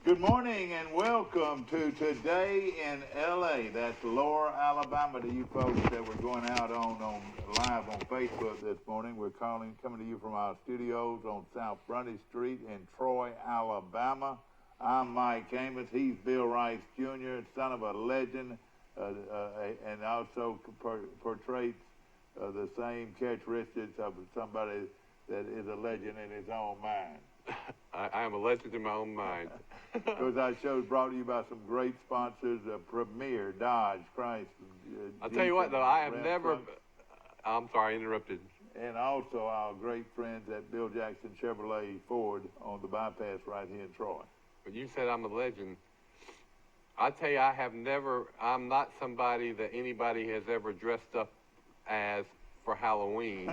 Good morning and welcome to Today in LA. That's Lower Alabama to you folks that we're going out on live on Facebook this morning. We're coming to you from our studios on South Brundy Street in Troy, Alabama. I'm Mike Amos. He's Bill Rice Jr., son of a legend, and also portrays the same characteristics of somebody that is a legend in his own mind. I am a legend in my own mind. Because our show's brought to you by some great sponsors, Premier, Dodge, Chrysler. I'll tell you what, though, I have never... I'm sorry, I interrupted. And also our great friends at Bill Jackson Chevrolet Ford on the bypass right here in Troy. But you said I'm a legend. I tell you, I'm not somebody that anybody has ever dressed up as for Halloween.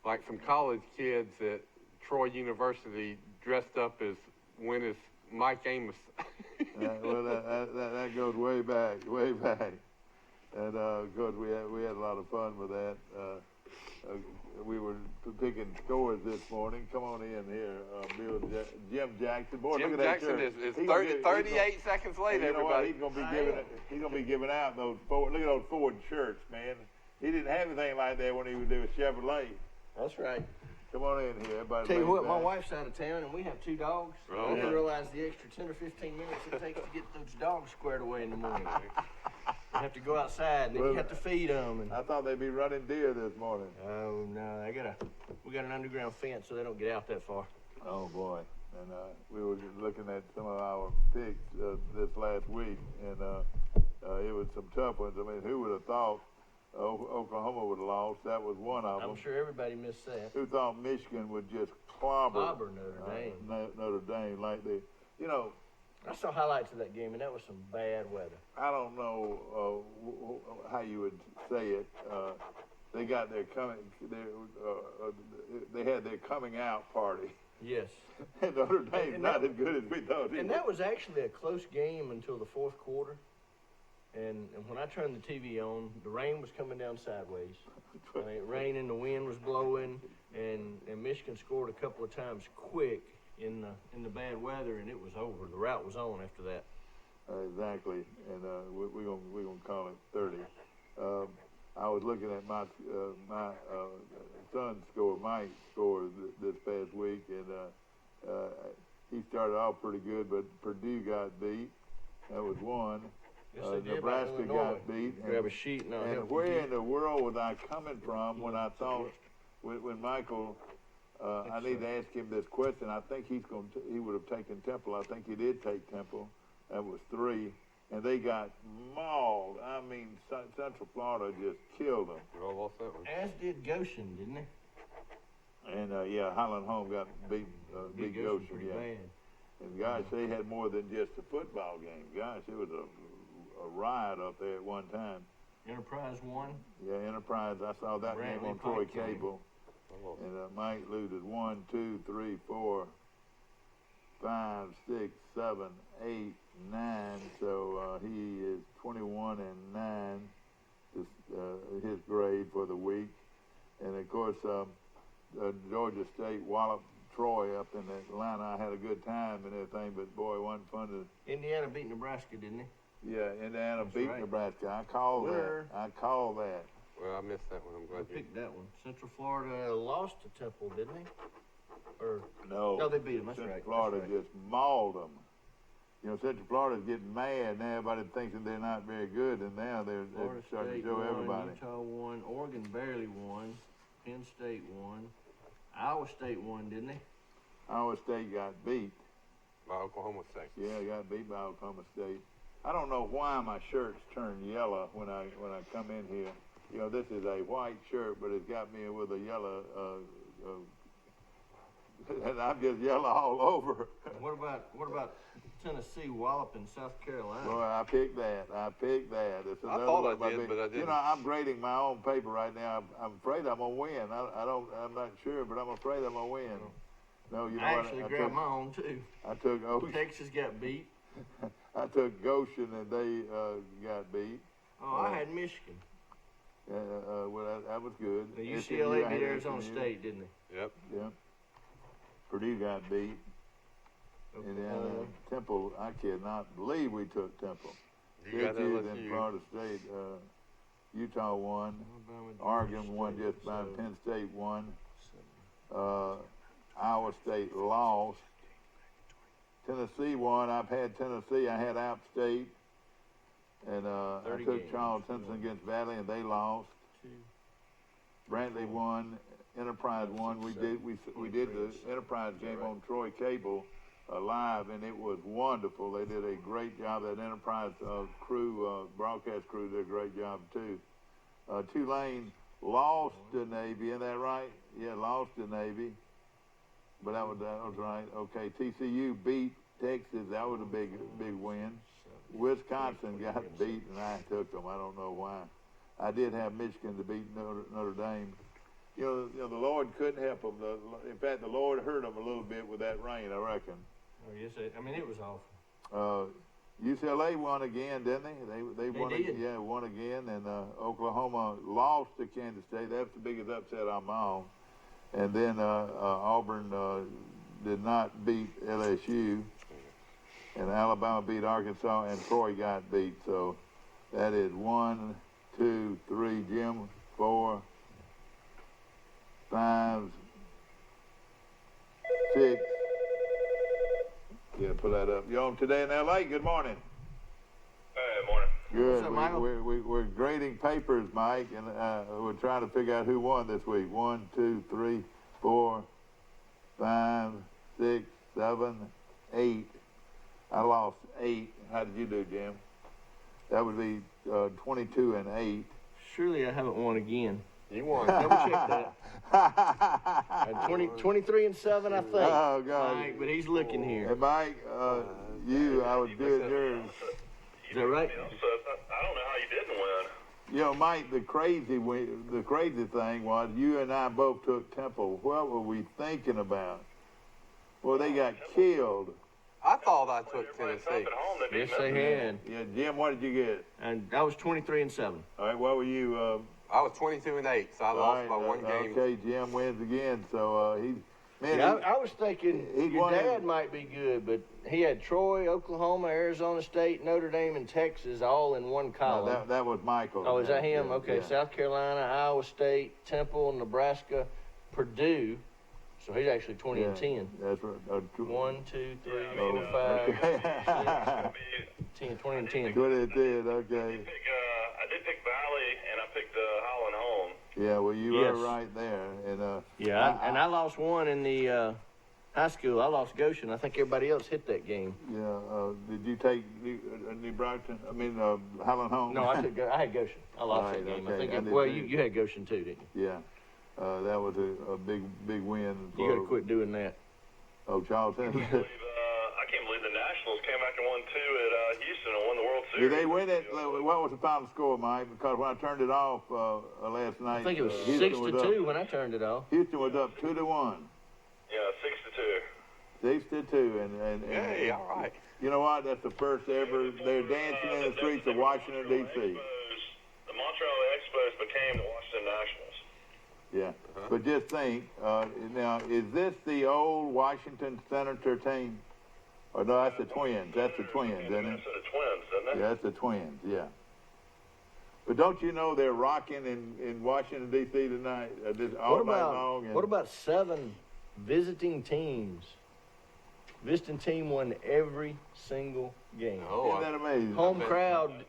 Like some college kids at Troy University dressed up as when is Mike Amos. Well, that goes way back. And because we had a lot of fun with that. We were picking scores this morning. Come on in here, Jim Jackson. Boy, Jim look at Jackson that is 38 seconds late, you know everybody. What? He's gonna be giving out those Ford. Look at those Ford shirts, man. He didn't have anything like that when he was doing Chevrolet. That's right. Come on in here, everybody. Tell you what, my wife's out of town, and we have 2 dogs. Oh, I didn't realize the extra 10 or 15 minutes it takes to get those dogs squared away in the morning. You have to go outside, and then you have to feed them. And I thought they'd be running deer this morning. Oh no, we got an underground fence, so they don't get out that far. Oh boy! And we were looking at some of our picks this last week, and it was some tough ones. I mean, who would have thought Oklahoma would have lost? That was one of them. I'm sure everybody missed that. Who thought Michigan would just clobber Notre Dame? Notre Dame, like they, you know. I saw highlights of that game, and that was some bad weather. I don't know how you would say it. They got their they had their coming out party. Yes. And Notre Dame's not as good as we thought. And that was actually a close game until the fourth quarter. And when I turned the TV on, the rain was coming down sideways. I mean, it rained and the wind was blowing, and Michigan scored a couple of times quick in the bad weather, and it was over. The route was on after that. Exactly, and we're gonna call it 30. I was looking at my son's score, Mike's score this past week, and he started off pretty good, but Purdue got beat. That was one. Yes, they did. Nebraska got beat. Grab a sheet and and where in the world was I coming from when I thought when Michael? I need to ask him this question. I think he would have taken Temple. I think he did take Temple. That was 3. And they got mauled. I mean, Central Florida just killed them. We all lost that one. As did Goshen, didn't they? And, Highland Home got beat Goshen. pretty Yeah. bad. And, gosh, they had more than just a football game. Gosh, it was a riot up there at one time. Enterprise won. Yeah, Enterprise. I saw that game on Troy Cable. And Mike loses 1, 2, 3, 4, 5, 6, 7, 8, 9. So he is 21 and 9. His grade for the week. And of course, Georgia State walloped Troy up in Atlanta. I had a good time and everything, but boy, it wasn't fun to. Indiana beat Nebraska, didn't they? Yeah, Indiana beat right. Nebraska. I call that. Well, I missed that one. I'm glad I picked that one. Central Florida lost to Temple, didn't they? Or no, they beat them. That's Central right. Florida That's right. just mauled them. You know, Central Florida's getting mad, and everybody thinks that they're not very good, and now they're starting to show everybody. Utah won. Oregon barely won. Penn State won. Iowa State won, didn't they? Iowa State got beat. By Oklahoma State. Yeah, got beat by Oklahoma State. I don't know why my shirts turn yellow when I come in here. You know, this is a white shirt, but it's got me with a yellow, and I'm just yellow all over. What about Tennessee walloping South Carolina? Boy, I picked that. It's I thought I did, but I didn't. You know, I'm grading my own paper right now. I'm afraid I'm gonna win. I'm not sure, but I'm afraid I'm gonna win. No, you know I what? actually grabbed my own too. I took Texas got beat. I took Goshen and they got beat. Oh, I had Michigan. Well, that was good. The UCLA beat Arizona State, didn't they? Yep. Yeah. Purdue got beat. Indiana, Temple. I cannot believe we took Temple. You got Syracuse and LSU. Florida State. Utah won. Oregon won just by. Penn State won. Iowa State lost. Tennessee won. I've had Tennessee. I had App State. And I took Charles Simpson against Valley, and they lost. Brantley won. Enterprise won. We did the Enterprise game on Troy Cable live, and it was wonderful. They did a great job. That Enterprise crew, broadcast crew, did a great job too. Tulane lost to Navy, isn't that right? Yeah, lost to Navy. But that was right. Okay, TCU beat Texas. That was a big win. Wisconsin got beat, and I took them. I don't know why. I did have Michigan to beat Notre Dame. You know, the Lord couldn't help them. In fact, the Lord hurt them a little bit with that rain, I reckon. Oh, yes, I mean, it was awful. UCLA won again, didn't they? They won. did. Yeah, won again. And Oklahoma lost to Kansas State. That's the biggest upset on my own. And then Auburn did not beat LSU. And Alabama beat Arkansas, and Troy got beat. So that is 1, 2, 3, Jim, 4, 5, 6. Yeah, pull that up. You're on Today in L.A. Good morning. Hey, morning. Good. What's up, Michael? We're grading papers, Mike, and we're trying to figure out who won this week. 1, 2, 3, 4, 5, 6, 7, 8. I lost 8. How did you do, Jim? That would be 22 and 8. Surely I haven't won again. You won. Double check that. 23 and 7, I think. Oh, God. Mike, but he's looking here. And Mike, I was doing yours. Is that right? So I don't know how you didn't win. You know, Mike, the crazy thing was you and I both took Temple. What were we thinking about? Well, they got killed. I thought I took Everybody Tennessee. at home, they beat Yes, they had. Yeah, Jim, what did you get? And I was 23 and 7. All right, what were you? I was 22 and 8, so I lost by one game. Okay, Jim wins again. So man, Yeah, I was thinking he your won dad it. might be good, but he had Troy, Oklahoma, Arizona State, Notre Dame, and Texas all in one column. that was Michael. Oh, is that him? Yeah, Okay, yeah. South Carolina, Iowa State, Temple, Nebraska, Purdue. So he's actually 20 and 10. That's right. 1, 2, 3, Yeah, I mean, 4, 5, Okay. 10, 20 and 10. 20 and 10, okay. I did pick Valley, and I picked Holland home. Yeah, well, you Yes. were right there. And Yeah, and I lost one in the high school. I lost Goshen. I think everybody else hit that game. yeah, did you take New Brighton? I mean, Highland Home? No, I had Goshen. I lost Right, that game. okay. I think. I did Well, too. you had Goshen too, didn't you? Yeah, that was a big win. You got to quit doing that. Oh, Charlton. I can't believe the Nationals came back and won 2 at Houston and won the World Series. Did they win it? What was the final score, Mike? Because when I turned it off last night, I think it was Houston 6 was to up. 2 when I turned it off. Houston was up 2-1, Yeah, 6-2. 6-2, and Hey, all right. you know what? That's the first ever. They're dancing in the streets of Washington D.C. The Montreal Expos became the Washington Nationals. Yeah, but just think now: is this the old Washington Senator team? Or no, that's the Twins. That's the Twins, isn't it? Minnesota Twins, isn't it? Yeah, that's the Twins. Yeah. But don't you know they're rocking in Washington D.C. tonight, all night long? And What about 7 visiting teams? Visiting team won every single game. Oh, Isn't that amazing? Home crowd, Nobody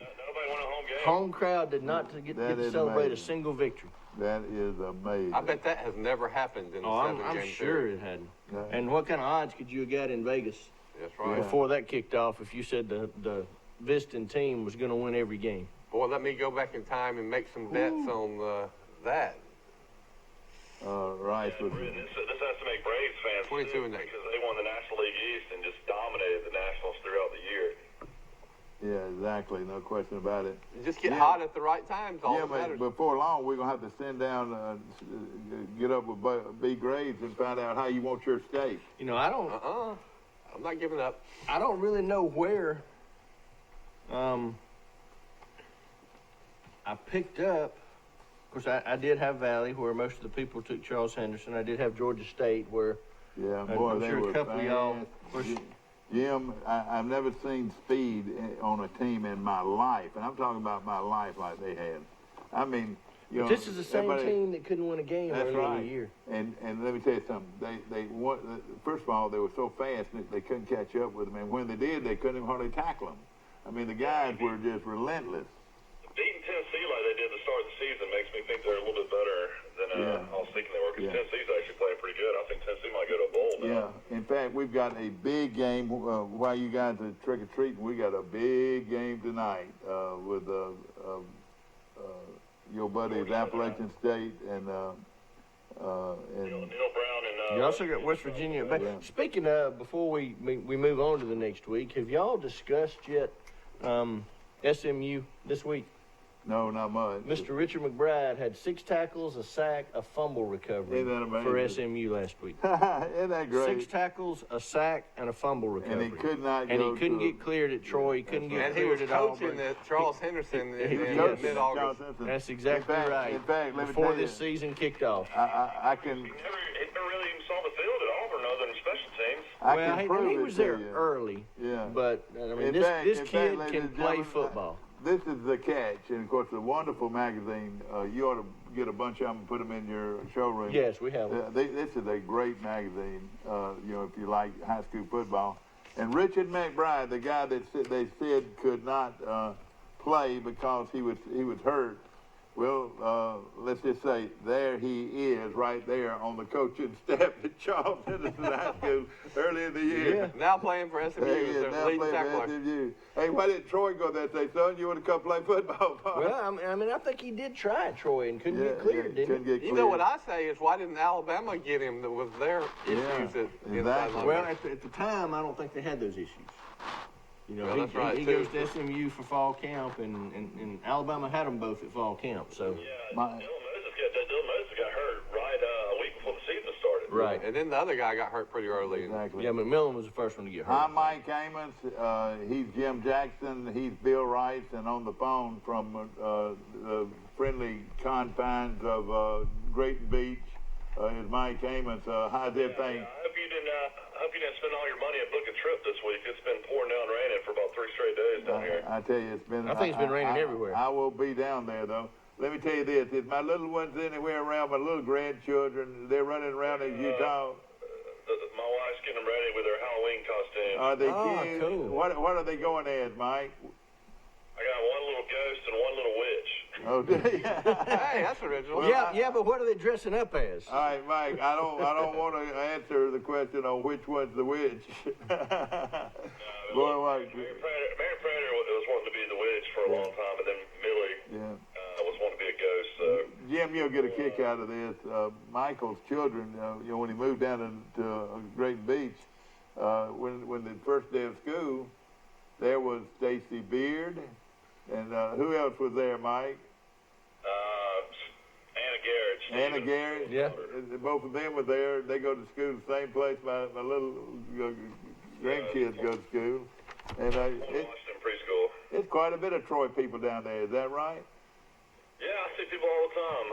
won a home game. home crowd did not get That to is celebrate amazing. a single victory. That is amazing. I bet that has never happened in a Oh, I'm seven-game sure series. it hadn't. Yeah. And what kind of odds could you have got in Vegas That's right. before that kicked off if you said the visiting team was going to win every game? Boy, let me go back in time and make some bets on that. Rice was. This has to make Braves fans 22 too, and 8. because they won the National League East and just dominated the Nationals throughout the year. Yeah, exactly. No question about it. You just get Yeah. hot at the right times. All Yeah, that but matters. before long, we're gonna have to send down, get up with B. Graves and find out how you want your steak. You know, I I'm not giving up. don't really know where. I picked up. Of course, I did have Valley, where most of the people took Charles Henderson. I did have Georgia State, where Yeah, I'm boy, they sure were a couple of y'all. fans. Of course, Jim, I've never seen speed on a team in my life, and I'm talking about my life like they had. I mean, you know, This is the same team that couldn't win a game early in the year. And let me tell you something. They first of all, they were so fast that they couldn't catch up with them, and when they did, they couldn't even hardly tackle them. I mean, the guys were just relentless. Beating Tennessee like they did at the start of the season makes me think they're a little bit better than I was thinking they were. Because Tennessee's actually playing pretty good. I think Tennessee might go to a bowl now. Yeah. In fact, we've got a big game while you guys are trick or treating. We got a big game tonight with your buddies Appalachian State and Neil Brown and You also got West Virginia. But speaking of, before we move on to the next week, have y'all discussed yet SMU this week? no, not much. Mr. Richard McBride had 6 tackles, a sack, a fumble recovery Isn't that for amazing? SMU last week. Isn't that great? 6 tackles, a sack, and a fumble recovery. And he could not. And go he couldn't to- get cleared at Troy. He couldn't get And he was cleared at coaching Auburn. at Charles Henderson He was in coaching mid-August. That's exactly right. In fact, let me Before tell this you, season kicked off. I can. he never really even saw the field at Auburn other than special teams. I Well, can prove he it was to there you. early. Yeah. But I mean, In this fact- this in kid fact, ladies can and play gentlemen, football. This is the catch, and of course, the wonderful magazine. You ought to get a bunch of them and put them in your showroom. Yes, we have. This is a great magazine. You know, if you like high school football. And Richard McBride, the guy that they said could not play because he was hurt. Well, let's just say there he is, right there on the coaching staff at Charles Henderson High School early in the year. Yeah. Now playing for SMU There he as is, their now leading playing for tackler. SMU. Hey, why didn't Troy go there and say, son, you want to come play football? Well, I mean, I think he did try at Troy and couldn't get cleared, didn't couldn't he? get You cleared. know what I say is, why didn't Alabama get him? That was their issues at exactly. inside Well, linebacker. at the time, I don't think they had those issues. You know, Well, that's right, he too. goes to SMU for fall camp, and Alabama had them both at fall camp. So Yeah, My- Dylan Moses got hurt right a week before the season started. right. And then the other guy got hurt pretty early. Exactly. Yeah, McMillan was the first one to get hurt. I'm Mike Amos. He's Jim Jackson. He's Bill Rice. And on the phone from the friendly confines of Grayton Beach is Mike Amos. How's everything? I hope you didn't spend all your money and book a trip this week. It's been pouring down raining for about 3 straight days down here. I tell you, it's been. I think it's been raining everywhere. I will be down there though. Let me tell you this: if my little ones anywhere around, my little grandchildren, they're running around in Utah. My wife's getting them ready with their Halloween costume. Are they Oh, kids? cool. What are they going as, Mike? I got one little ghost and one little witch. Oh, do you? Hey, that's original. Well, Yeah, but what are they dressing up as? All right, Mike. I don't want to answer the question on which one's the witch. Boy, what? Mary Prater was wanting to be the witch for a long time, but then Millie Yeah. was wanting to be a ghost. So Jim, you'll get a kick out of this. Michael's children, you know, when he moved down to Great Beach, when the first day of school, there was Stacy Beard, and who else was there, Mike? Anna Garrett. Anna Garrett. Yeah. Both of them were there. They go to school the same place my little grandkids go to school, and Washington preschool. it's quite a bit of Troy people down there. Is that right? Yeah, I see people all the time.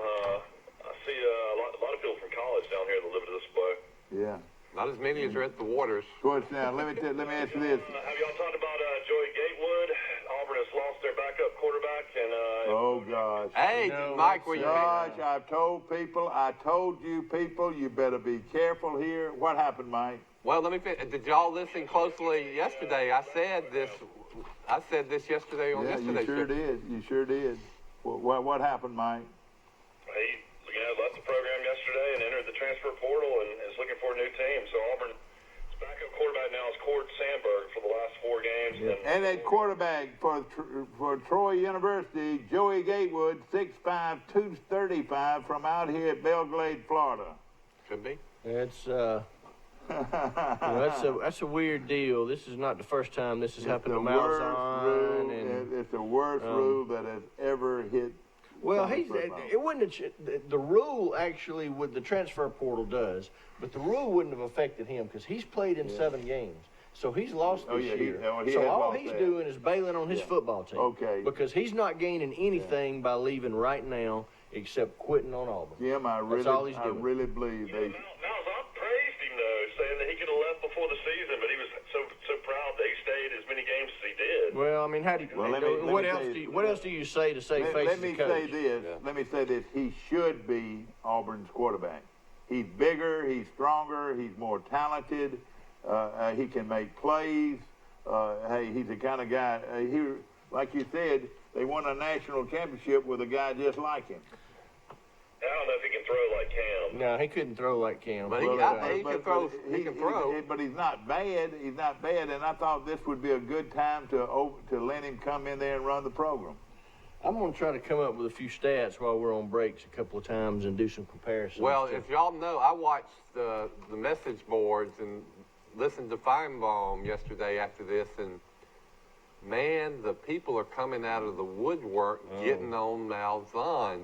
I see a lot of people from college down here that live this way. Yeah. Not as many as are at the Waters. Of course. Now let me ask you this. Have y'all talked about Joey Gatewood? Auburn has lost their backup quarterback, and Oh gosh. Hey, No, Mike, were you? Gosh, I've told you people, you better be careful here. What happened, Mike? Well, let me. Did y'all listen closely yesterday? I said this yesterday on Yeah, yesterday's you sure show. did. You sure did. What happened, Mike? he left the program yesterday and entered the transfer portal and is looking for a new team. So Auburn's backup quarterback now is Cord Sandberg for the last 4 games. And at quarterback for Troy University, Joey Gatewood, 6'5", 235, from out here at Belgrade, Florida. Could be. It's that's a weird deal. This is not the first time this has happened to Malzahn. And It's the worst rule that has ever hit. well, college he's football. it wouldn't have, the rule actually with the transfer portal does, but the rule wouldn't have affected him because he's played in 7 games. So he's lost Oh, this yeah, year. he So has all lost he's that. doing is bailing on his football team. Okay. Because he's not gaining anything by leaving right now except quitting on Auburn. Jim, I all he's really doing. believe they. Malzahn praised him though, saying that he could have left before the season, but he was so Well, I mean, how do you? Well, what else do you say to save face Let as me a coach? say this. Yeah. Let me say this. He should be Auburn's quarterback. He's bigger. He's stronger. He's more talented. He can make plays. Hey, he's the kind of guy. Like you said, they won a national championship with a guy just like him. I don't know if he can throw like Cam. No, he couldn't throw like Cam. But he can throw. He can throw. But he's not bad. He's not bad. And I thought this would be a good time to let him come in there and run the program. I'm going to try to come up with a few stats while we're on breaks a couple of times and do some comparisons. Well, if y'all know, I watched the message boards and listened to Feinbaum yesterday after this, and man, the people are coming out of the woodwork getting on Malzahn,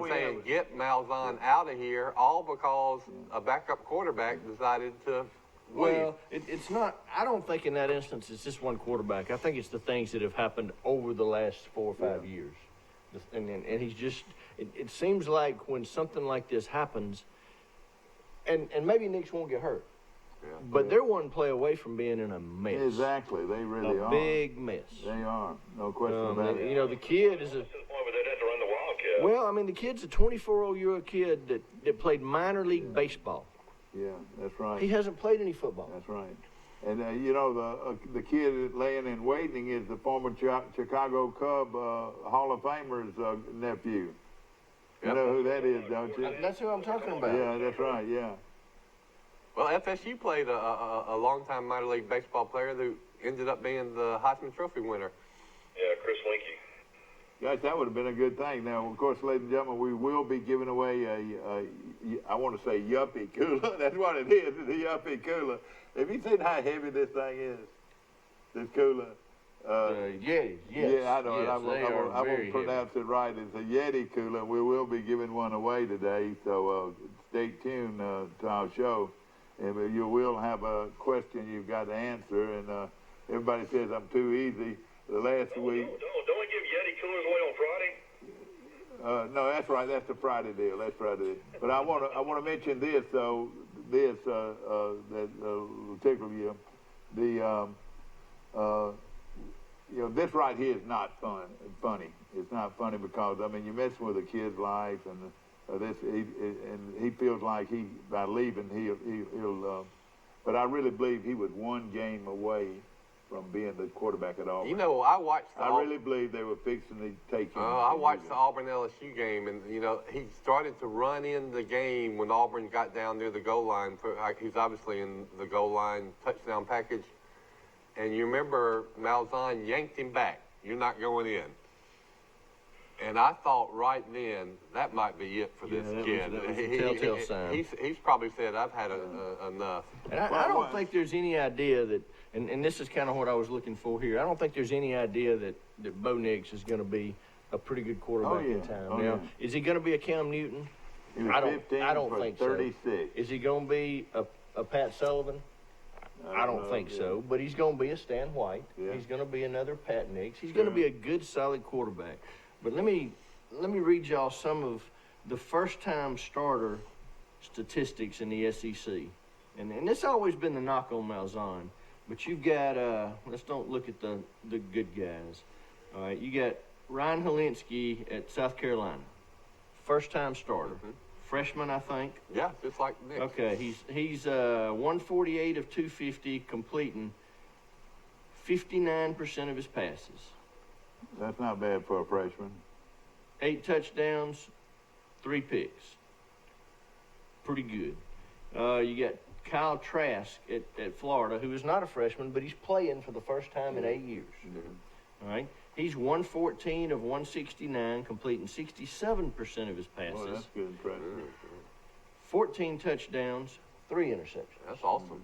saying, get Malzahn out of here, all because a backup quarterback decided to leave. Well, it's not. I don't think in that instance it's just one quarterback. I think it's the things that have happened over the last 4 or 5 years, and he's just. It seems like when something like this happens, and maybe Knicks won't get hurt, but they're one play away from being in a mess. Exactly, they really are. A big mess. They are, no question about it. You know, the kid is To the point where they'd have to run the Wildcat. well. I mean, the kid's a 24-year-old kid that played minor league baseball. Yeah, that's right. He hasn't played any football. That's right. And, you know, the kid laying in waiting is the former Chicago Cub Hall of Famer's nephew. You know who that is, don't you? That's who I'm talking about. Yeah, that's right, yeah. Well, FSU played a longtime minor league baseball player who ended up being the Heisman Trophy winner. Yeah, Chris Linke. Gosh, that would have been a good thing. Now, of course, ladies and gentlemen, we will be giving away I want to say yuppie cooler. That's what it is. It's a yuppie cooler. Have you seen how heavy this thing is? This cooler. Yes. Yeah, I know. Yes, I won't pronounce it right. It's a Yeti cooler. We will be giving one away today, so stay tuned to our show. And you will have a question you've got to answer. And everybody says I'm too easy. The last week. Don't we give Yeti coolers away on Friday? No, that's right. That's the Friday deal. That's Friday. But I want to mention this though. This that will tickle you. You know, this right here is not funny. It's not funny because I mean you're messing with a kid's life, and he feels like by leaving he'll. But I really believe he was one game away from being the quarterback at Auburn. You know, I watched. I really believe they were fixing to take him. I watched the Auburn LSU game, and you know he started to run in the game when Auburn got down near the goal line. He's obviously in the goal line touchdown package, and you remember Malzahn yanked him back. You're not going in. And I thought right then that might be it for this kid. That was a telltale sign. He's probably said, "I've had enough." And I don't think there's any idea that, and this is kind of what I was looking for here. I don't think there's any idea that Bo Nix is going to be a pretty good quarterback in time. Now, is he going to be a Cam Newton? He was I don't for think 36. so. Is he going to be a Pat Sullivan? I don't think so. But he's going to be a Stan White. Yeah. He's going to be another Pat Nix. He's going to be a good, solid quarterback. But let me read y'all some of the first-time starter statistics in the SEC. And this has always been the knock on Malzahn. But you've got, let's don't look at the good guys. All right, you got Ryan Helinski at South Carolina. First-time starter. Mm-hmm. Freshman, I think. Yeah, just like Nick. Okay, he's 148 of 250, completing 59% of his passes. That's not bad for a freshman. 8 touchdowns, 3 picks. Pretty good. You got Kyle Trask at Florida, who is not a freshman, but he's playing for the first time in 8 years. Mm-hmm. All right. He's 114 of 169, completing 67% of his passes. Well, that's good impressive. 14 touchdowns, 3 interceptions. That's awesome.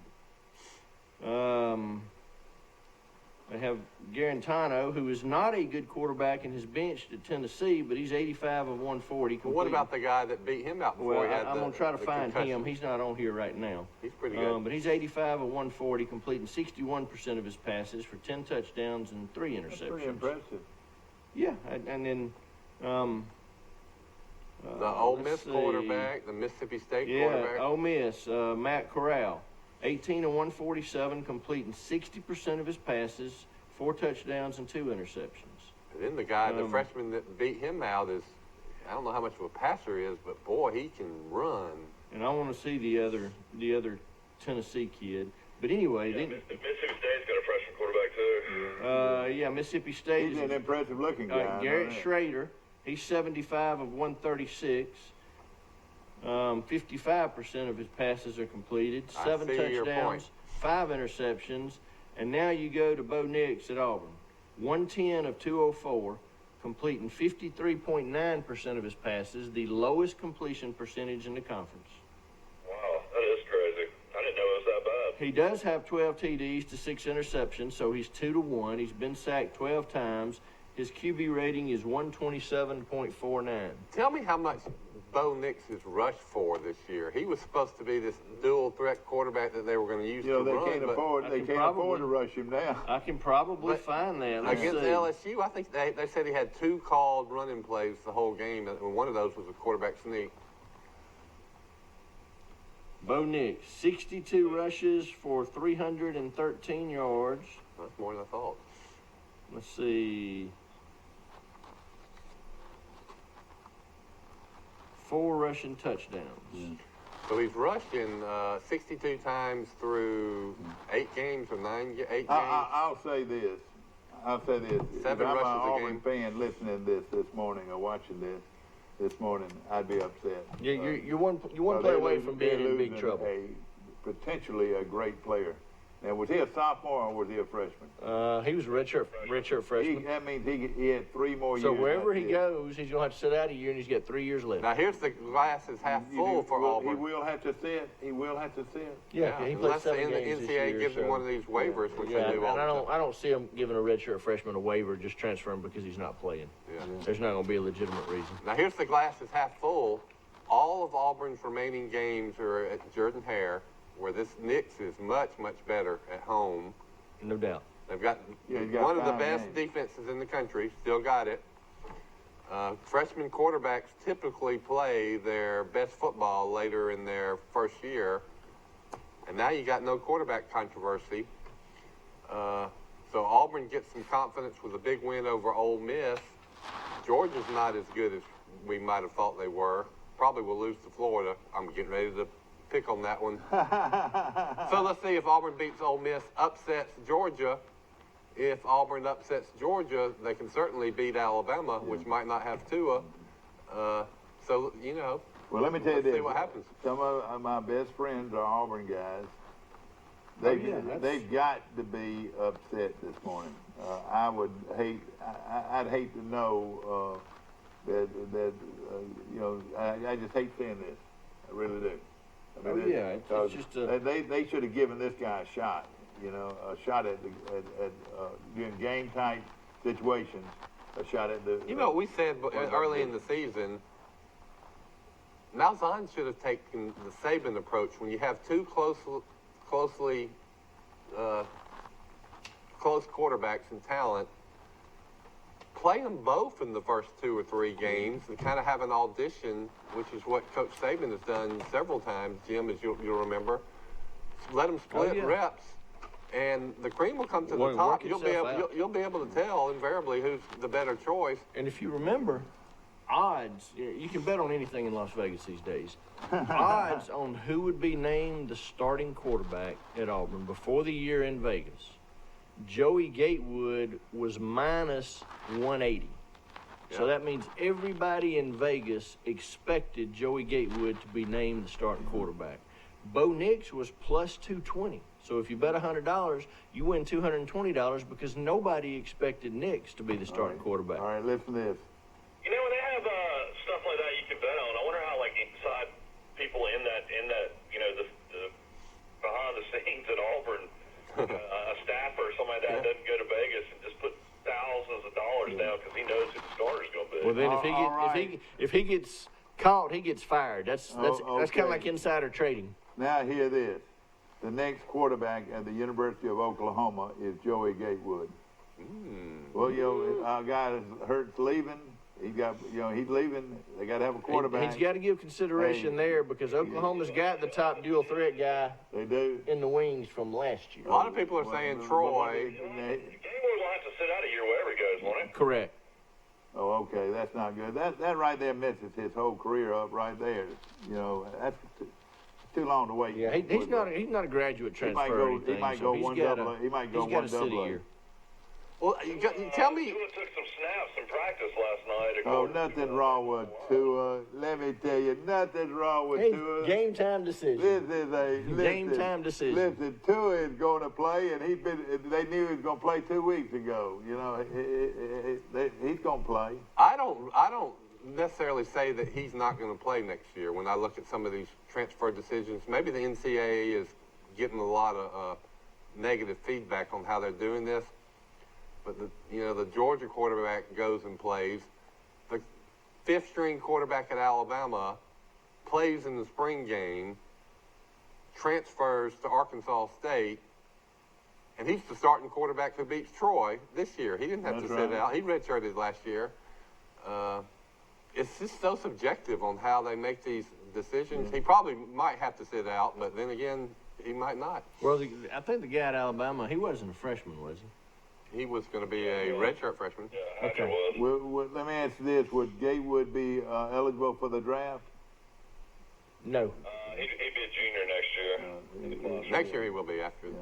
They have Garantano, who is not a good quarterback and has benched at Tennessee, but he's 85 of 140. Well, what about the guy that beat him out before Well, he had I'm going to try to find concussion? him. He's not on here right now. He's pretty good. But he's 85 of 140, completing 61% of his passes for 10 touchdowns and 3 interceptions. That's pretty impressive. Yeah, and then the Ole Miss quarterback, the Mississippi State quarterback. Yeah, Ole Miss, Matt Corral, 18 of 147, completing 60% of his passes 4 touchdowns and 2 interceptions. And then the freshman that beat him out is, I don't know how much of a passer he is, but boy, he can run. And I want to see the other Tennessee kid. But anyway, Mississippi State's got a freshman quarterback too. Mississippi State He's is an impressive looking guy. Garrett Schrader. He's 75 of 136. 55% of his passes are completed. 7 touchdowns, 5 interceptions. And now you go to Bo Nix at Auburn. 110 of 204, completing 53.9% of his passes, the lowest completion percentage in the conference. Wow, that is crazy. I didn't know it was that bad. He does have 12 TDs to 6 interceptions, so he's 2-1. He's been sacked 12 times. His QB rating is 127.49. Tell me how much Bo Nix has rushed for this year. He was supposed to be this dual threat quarterback that they were going to use to run. They can't afford to rush him now. I can probably find that. Let's against see. LSU, I think they said he had 2 called running plays the whole game, and one of those was a quarterback sneak. Bo Nix, 62 rushes for 313 yards. That's more than I thought. Let's see. 4 rushing touchdowns. So he's rushing 62 times through 8 games or 8 games. I'll say this. 7 if I'm an rushes a Auburn game. fan listening to this morning or watching this morning, I'd be upset. Yeah, you're one play away from being in big trouble. Potentially a great player. Now, was he a sophomore or was he a freshman? He was a redshirt freshman. That means he had 3 more years. So wherever he goes, he's going to have to sit out a year, and he's got 3 years left. Now here's the glass is half full for Auburn. He will have to sit. Yeah, he played unless 7 the games this NCAA year, gives him one of these waivers, which they do all and the time. I don't see him giving a redshirt freshman a waiver, just transfer him because he's not playing. Yeah. There's not going to be a legitimate reason. Now here's the glass is half full. All of Auburn's remaining games are at Jordan Hare, where this Nix is much, much better at home. No doubt. They've got one of the best defenses in the country, still got it. Freshman quarterbacks typically play their best football later in their first year. And now you got no quarterback controversy. So Auburn gets some confidence with a big win over Ole Miss. Georgia's not as good as we might have thought they were. Probably will lose to Florida. I'm getting ready to pick on that one. So let's see if Auburn beats Ole Miss, upsets Georgia. If Auburn upsets Georgia, they can certainly beat Alabama, which might not have Tua. So, you know, well, let me tell you this. see what happens. Some of my best friends are Auburn guys. They've got to be upset this morning. I'd hate to know that I just hate saying this. I really do. It's just they should have given this guy a shot. A shot at doing game type situations. A shot at the. We said early in the season. Malzahn should have taken the Saban approach when you have 2 close quarterbacks in talent. Play them both in the first 2 or 3 games and kind of have an audition, which is what Coach Saban has done several times, Jim, as you'll remember. Let them split reps, and the cream will come to the top. You'll be able to tell invariably who's the better choice. And if you remember, odds, you can bet on anything in Las Vegas these days. Odds on who would be named the starting quarterback at Auburn before the year in Vegas. Joey Gatewood was minus 180. So that means everybody in Vegas expected Joey Gatewood to be named the starting quarterback. Bo Nix was plus 220. So if you bet $100, you win $220 because nobody expected Nix to be the starting quarterback. All right, listen to this. When they have stuff like that you can bet on, I wonder how inside people in that the behind the scenes at Auburn, a staffer or something like that doesn't go to Vegas and just put thousands of dollars down because he knows who the starter's going to be. Well, then if he gets caught, he gets fired. That's kind of like insider trading. Now hear this. The next quarterback at the University of Oklahoma is Joey Gatewood. Well, our guy Hurt's leaving. He's leaving. They got to have a quarterback. He's got to give consideration there because Oklahoma's got the top dual threat guy. They do in the wings from last year. A lot of people are saying Troy. Gatewood will have Correct. Oh, okay, that's not good. That right there messes his whole career up right there. You know, that's too long to wait. Yeah, he's not a graduate transfer or anything. He might so go he's one got double. He might go he's got one to sit a double. year. Well, you tell me. Tua took some snaps in practice last night. Oh, nothing wrong with Tua. Let me tell you, nothing wrong with Hey, Tua. game time decision. This is a Game time decision. Listen, Tua is going to play, and they knew he was going to play 2 weeks ago. You know, he's going to play. I don't necessarily say that he's not going to play next year. When I look at some of these transfer decisions, maybe the NCAA is getting a lot of negative feedback on how they're doing this. But the Georgia quarterback goes and plays. The fifth-string quarterback at Alabama plays in the spring game, transfers to Arkansas State, and he's the starting quarterback who beats Troy this year. He didn't have to sit out. He redshirted last year. It's just so subjective on how they make these decisions. Yeah. He probably might have to sit out, but then again, he might not. Well, I think the guy at Alabama, he wasn't a freshman, was he? He was going to be a redshirt freshman. Yeah, Okay. was. Let me ask you this: would Gatewood be eligible for the draft? No. He'd be a junior next year. Next year he will be after. Yeah.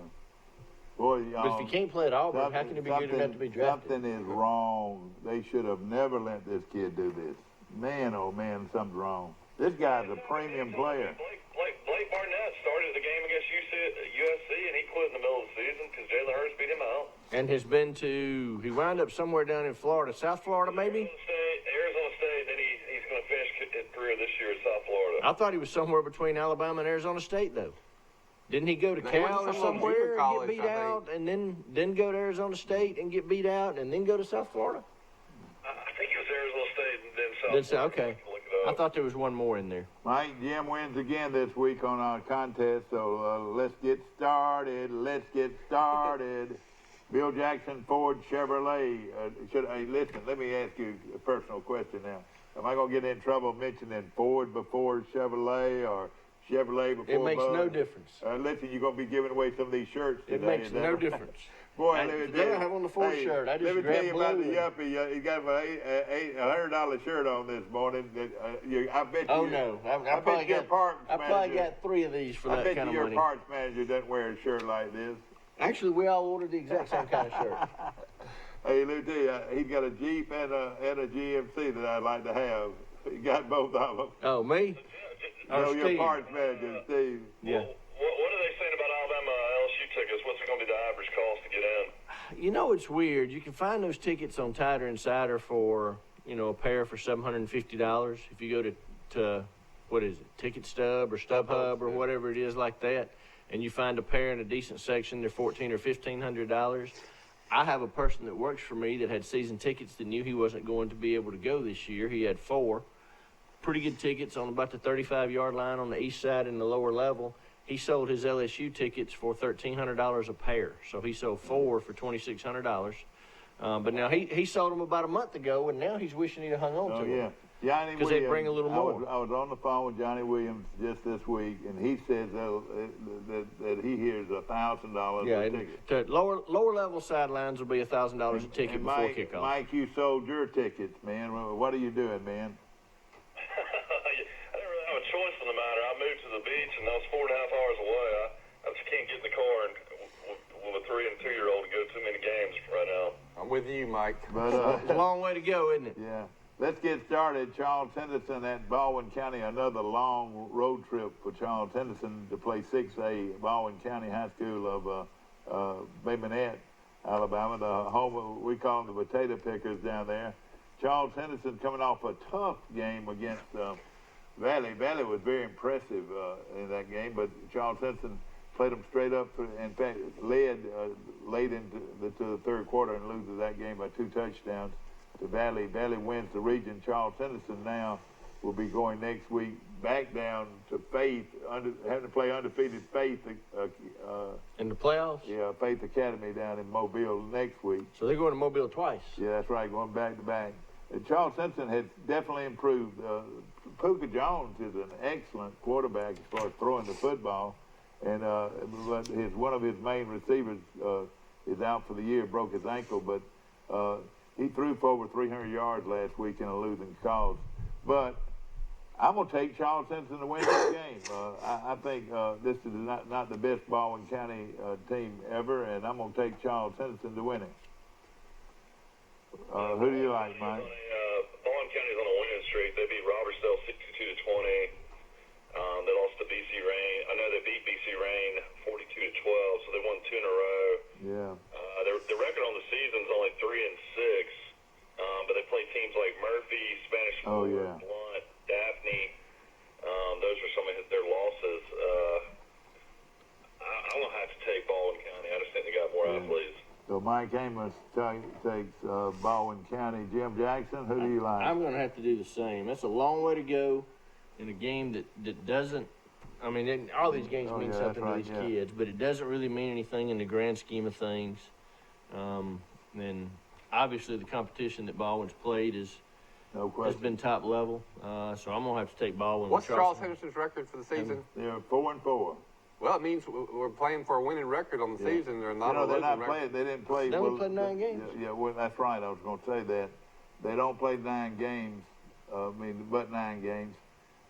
Boy, But if he can't play at Auburn, how can he be good enough to be drafted? Something is wrong. They should have never let this kid do this. Man, oh man, something's wrong. This guy's a premium player. Blake Barnett started the game against USC, and he quit in the middle of the season because Jalen Hurts beat him out. And has been to, he wound up somewhere down in Florida, South Florida maybe? Arizona State, then he's going to finish his career this year at South Florida. I thought he was somewhere between Alabama and Arizona State, though. Didn't he go to No, he went Cal to or some little somewhere junior and college, get beat I think. out, and then go to Arizona State and get beat out, and then go to South Florida? I think it was Arizona State and then South Then Florida. okay. Look it I up. thought there was one more in there. Mike, Jim wins again this week on our contest, so let's get started. Let's get started. Bill Jackson Ford Chevrolet. Hey, listen, let me ask you a personal question now. Am I going to get in trouble mentioning Ford before Chevrolet or Chevrolet before It makes Bud? no difference. Listen, you're going to be giving away some of these shirts today. It makes is that no right? difference. Boy, And let me today tell I you- have on the Ford shirt. I just let me tell grabbed you about the blue yuppie. He got a $100 shirt on this morning. I bet Oh you. no! I bet probably your got. parts I probably manager- got 3 of these for I that bet kind you of your money. parts manager doesn't wear a shirt like this. Actually, we all ordered the exact same kind of shirt. Hey, let me tell you, he's got a Jeep and a GMC that I'd like to have. He got both of them. Oh, me? No, Or your Steve? parts manager, Steve. Yeah. What are they saying about Alabama LSU tickets? What's it going to be the average cost to get in? You know, it's weird. You can find those tickets on Tider Insider for, a pair for $750. If you go to what is it, Ticket Stub or StubHub or whatever it is like that, and you find a pair in a decent section, they're $1,400 or $1,500. I have a person that works for me that had season tickets that knew he wasn't going to be able to go this year. He had 4 pretty good tickets on about the 35-yard line on the east side and the lower level. He sold his LSU tickets for $1,300 a pair. So he sold 4 for $2,600. But now he sold them about a month ago, and now he's wishing he'd have hung on Oh, to yeah. them. Johnny 'Cause they Williams, bring a little more. I was on the phone with Johnny Williams just this week, and he says that he hears $1,000 Yeah, a and ticket. to lower level sidelines will be $1,000 a ticket And before Mike, kickoff. Mike, you sold your tickets, man. What are you doing, man? I didn't really have a choice in the matter. I moved to the beach, and that was 4.5 hours away. I just can't get in the car and with a 3 and 2-year-old to go to too many games right now. I'm with you, Mike. But It's a long way to go, isn't it? yeah. Let's get started. Charles Henderson at Baldwin County, another long road trip for Charles Henderson to play 6A, Baldwin County High School of Bay Minette, Alabama, the home of, we call them the potato pickers down there. Charles Henderson coming off a tough game against Valley. Valley was very impressive in that game, but Charles Henderson played them straight up. In fact, led late into the third quarter and loses that game by 2 touchdowns to Valley. Valley wins the region. Charles Henderson now will be going next week back down to Faith, having to play undefeated Faith. In the playoffs? Yeah, Faith Academy down in Mobile next week. So they're going to Mobile twice. Yeah, that's right, going back to back. Charles Henderson has definitely improved. Puka Jones is an excellent quarterback as far as throwing the football, and but one of his main receivers is out for the year, broke his ankle. But He threw for over 300 yards last week in a losing cause. But I'm going to take Charles Simpson to win this game. I think this is not the best Baldwin County team ever, and I'm going to take Charles Simpson to win it. Who do you like, Mike? Baldwin County's on a winning streak. They beat Robertsdale 62-20. They lost to BC Rain. I know they beat BC Rain 42-12, so they won 2 in a row. Yeah. Their record on the season is only 3-6, but they play teams like Murphy, Spanish Fort, Blunt, Daphne. Those are some of their losses. I'm gonna have to take Baldwin County. I just think they got more athletes. So Mike Amos takes Baldwin County. Jim Jackson, who do you like? I'm going to have to do the same. That's a long way to go in a game that doesn't. I mean, all these games mean something to these kids, but it doesn't really mean anything in the grand scheme of things. And obviously, the competition that Baldwin's played has been top level. So I'm going to have to take Baldwin. What's Charles Henderson's record for the season? They're 4-4. Well, it means we're playing for a winning record on the season. They're not. They're not playing. They didn't play. They only played 9 games. Yeah, well, that's right. I was going to say that. They don't play 9 games. But 9 games.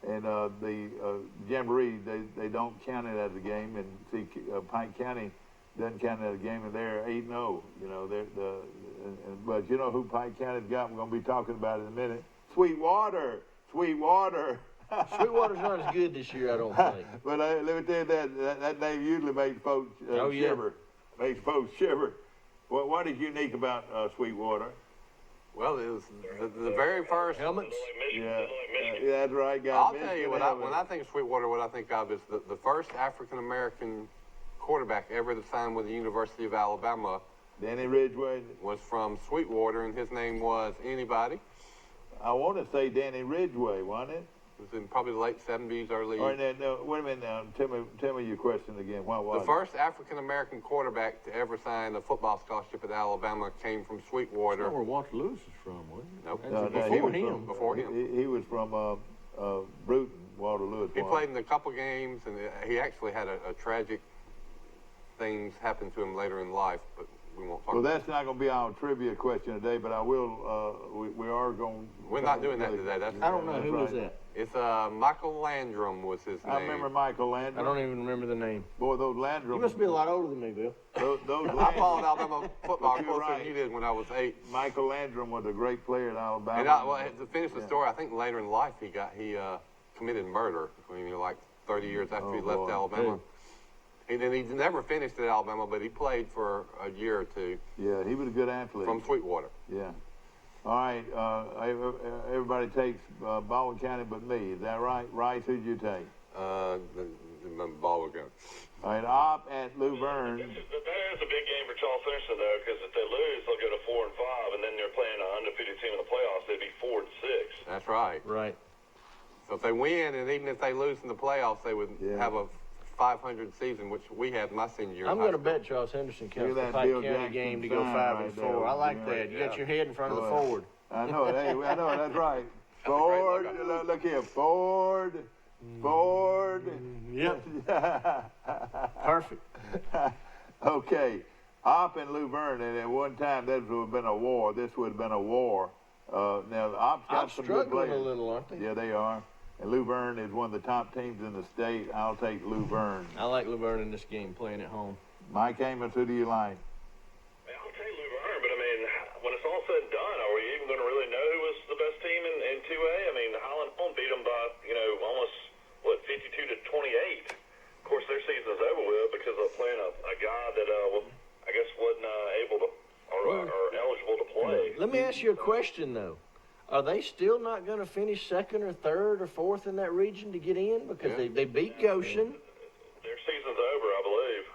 And the Jamboree, they don't count it as a game. And see, Pike County doesn't count it as a game, and they're 8-0. You know, but you know who Pike County's got? We're going to be talking about it in a minute. Sweetwater. Sweetwater's not as good this year, I don't think. But let me tell you that name usually makes folks shiver. Makes folks shiver. What is unique about Sweetwater? Well, it was the very first helmets. Yeah, that's right, guys. I'll tell you when I think of Sweetwater, what I think of is the first African American quarterback ever to sign with the University of Alabama. Danny Ridgway was from Sweetwater, and his name was anybody? I want to say Danny Ridgway, wasn't it? It was in probably the late 70s, early. All right, now, wait a minute now. Tell me your question again. What was the first African-American quarterback to ever sign a football scholarship at Alabama came from Sweetwater. That's not where Walter Lewis is from, wasn't it? Nope. Before him. He was from Bruton, Walter Lewis. He played in a couple games, and he actually had a tragic things happen to him later in life, but we won't talk about that's not going to be our trivia question today, but I will, we are going. We're not doing that today. I don't know. Who was that? It's Michael Landrum was his name. I remember Michael Landrum. I don't even remember the name. Boy, those Landrum. You must be a lot older than me, Bill. I followed Alabama football closer than you did when I was 8. Michael Landrum was a great player at Alabama. And to finish the story, I think later in life he committed murder. Like 30 years after he left Alabama. And then he never finished at Alabama, but he played for a year or 2. Yeah, he was a good athlete. From Sweetwater. Yeah. All right, everybody takes Baldwin County but me. Is that right? Rice, who'd you take? Baldwin County. All right, Op at Luverne. That is a big game for Charles Henderson, though, because if they lose, they'll go to 4-5, and then they're playing an undefeated team in the playoffs. They'd be 4-6. That's right. Right. So if they win, and even if they lose in the playoffs, they would have a 500 season, which we had my senior year. I'm going to bet Charles Henderson counts the Pike County game to go 5-4. I like that. You got your head in front of the forward. I know it. Hey, I know it. That's right. Ford. Look here. Ford. Yep. Perfect. Okay. Op and Luverne, and at one time that would have been a war. This would have been a war. Now Op's got some good players. Struggling a little, aren't they? Yeah, they are. And Luverne is one of the top teams in the state. I'll take Luverne. I like Luverne in this game, playing at home. Mike Amos, who do you like? I'll take Luverne, but I mean, when it's all said and done, are we even going to really know who was the best team in 2A? I mean, Highland Home beat them by, almost, 52-28. Of course, their season's over with because of playing a guy that, I guess wasn't able to, or eligible to play. Let me ask you a question, though. Are they still not going to finish 2nd or 3rd or 4th in that region to get in? Because they beat Goshen. Their season's over, I believe.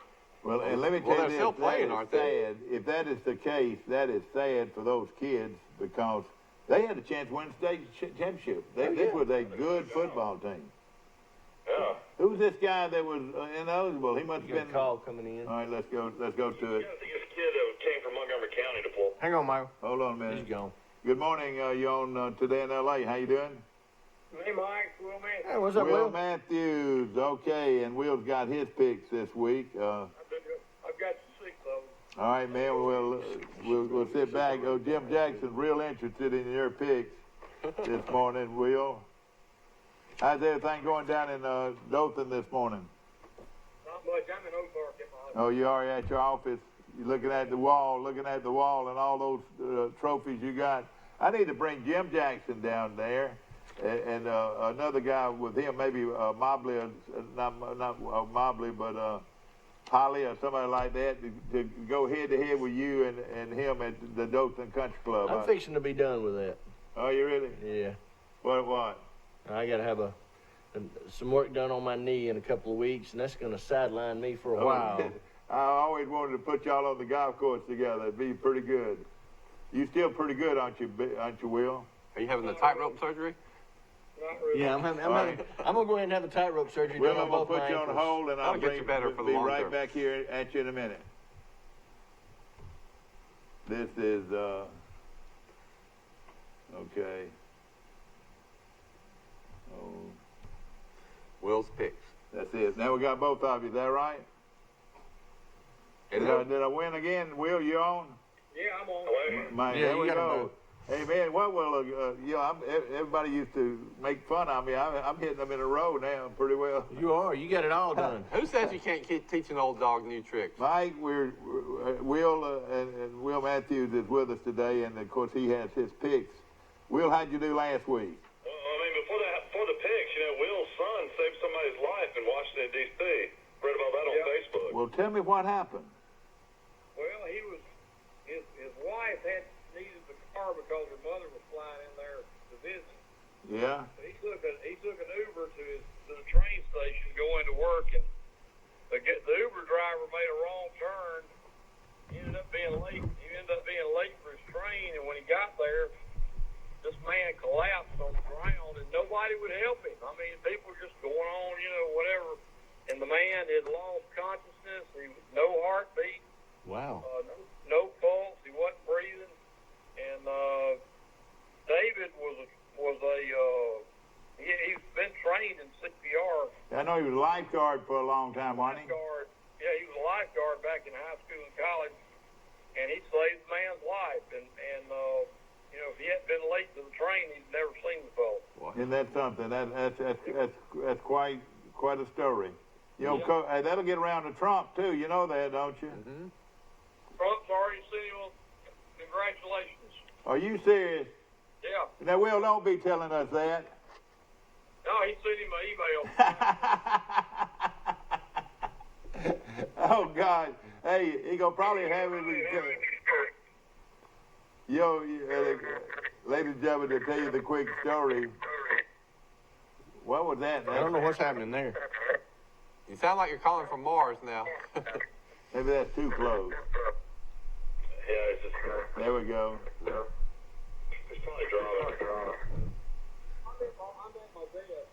Well, and let me tell you they're still playing, aren't they? If that is the case, that is sad for those kids because they had a chance to win the state championship. This was a good football team. Yeah. Who's this guy that was ineligible? He must have been. A call coming in. All right, let's go to it. Yeah, I think this kid came from Montgomery County to play. Hang on, Michael. Hold on a minute. He's gone. Good morning. You on Today in L.A. How you doing? Hey, Mike. Will Matthews. Hey, what's up, Will Will? Matthews. Okay, and Will's got his picks this week. I've got 6 of them. All right, man. We'll sit back. Oh, Jim Jackson's real interested in your picks this morning, Will. How's everything going down in Dothan this morning? Not much. I'm in Ozark at my office. Oh, you are at your office. You're looking at the wall, and all those trophies you got. I need to bring Jim Jackson down there, and another guy with him, maybe Mobley, not Mobley, but Holly or somebody like that, to go head to head with you and him at the Dothan Country Club. I'm fixing to be done with that. Oh, you really? Yeah. What? I got to have some work done on my knee in a couple of weeks, and that's going to sideline me for a while. I always wanted to put y'all on the golf course together. It'd be pretty good. You still pretty good, aren't you, Will? Are you having the tightrope surgery? Not really. Yeah, I'm going to go ahead and have a tightrope surgery Will, done I'm on going to both put my you on ankles. hold, and I'll That'll get you better for the be long right term. back here at you in a minute. This is, okay. Oh, Will's picks. that's it. Now we got both of you. Is that right? Did I win again? Will, you on? Yeah, I'm on. Man, Yeah, there you we got 'em go. both. Hey man, what will everybody used to make fun of me. I'm hitting them in a row now pretty well. You are. You got it all done. Who says you can't keep teaching old dog new tricks? Mike, Will and Will Matthews is with us today, and of course he has his picks. Will, how'd you do last week? Well, I mean, before the picks, Will's son saved somebody's life in Washington, D.C. Read about that on Facebook. Well, tell me what happened. Well, his wife needed the car because her mother was flying in there to visit. Yeah. So he took an Uber to the train station going to work, and the Uber driver made a wrong turn. He ended up being late for his train, and when he got there, this man collapsed on the ground, and nobody would help him. I mean, people were just going on, whatever. And the man had lost consciousness. He was no heartbeat, Wow. no pulse. He wasn't breathing. And David he's been trained in CPR. I know he was a lifeguard for a long time, wasn't he? Lifeguard. Yeah, he was a lifeguard back in high school and college, and he saved the man's life. And if he hadn't been late to the train, he'd never seen the fellow. Isn't that something? That's quite a story. That'll get around to Trump too. You know that, don't you? Mm-hmm. Trump's already sent him congratulations. Are you serious? Yeah. Now, Will, don't be telling us that. No, he sent him an email. Oh God! Hey, he gonna probably have it. Ladies and gentlemen, to tell you the quick story. What was that? I don't know what's happening there. You sound like you're calling from Mars now. Maybe that's too close. Yeah, it's just, There we go. it's probably drama. I'm at my bed.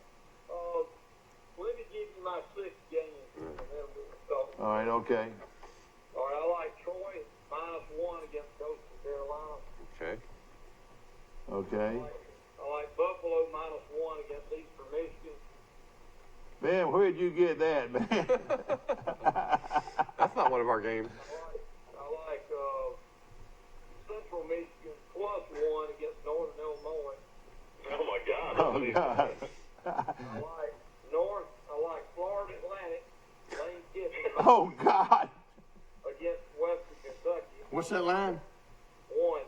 Let me give you my 6 games. And then we'll talk. All right. Okay. All right, I like Troy -1 against Coastal Carolina. Okay. Okay. I like Buffalo -1 against Eastern Michigan. Man, where'd you get that, man? That's not one of our games. I like Central Michigan +1 against Northern Illinois. Oh my God. Oh God. I like Florida Atlantic, Lane Kiffin Oh God. against Western Kentucky. What's that line? 1.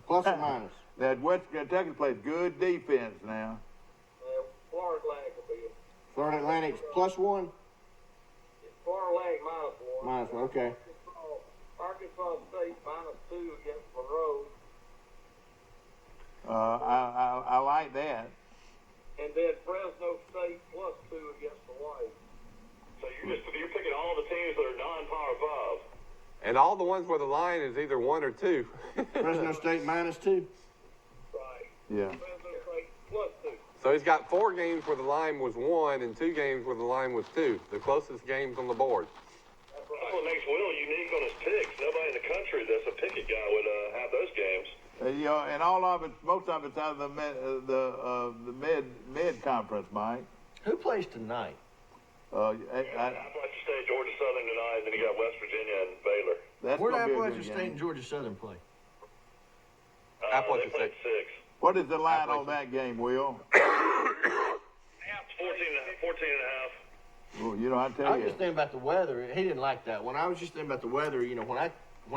Plus or minus? That West Kentucky plays good defense now. Florida Atlantic will be it. Florida Atlantic's +1? It's Florida Atlantic -1. -1, okay. Arkansas State -2 against Monroe. I like that. And then Fresno State +2 against Hawaii. So you're picking all the teams that are non-Power 5. And all the ones where the line is either 1 or 2. Fresno State -2? Right. Yeah. Fresno State +2. So he's got 4 games where the line was 1 and 2 games where the line was 2. The closest games on the board. That's That's right. what makes Will unique on his picks. Nobody in the country that's a picket guy would have those games. And all of it, most of it's out of the mid conference, Mike. Who plays tonight? I'd like to stay Georgia Southern tonight, and then you got West Virginia and Baylor. that's Where did gonna be a Appalachian good State game. and Georgia Southern play? Appalachian They played State. 6. What is the line on Appalachian. that game, Will? 14 and a half. Well, you know, I I tell was you. just thinking about the weather. He didn't like that. When I was just thinking about the weather, you know, when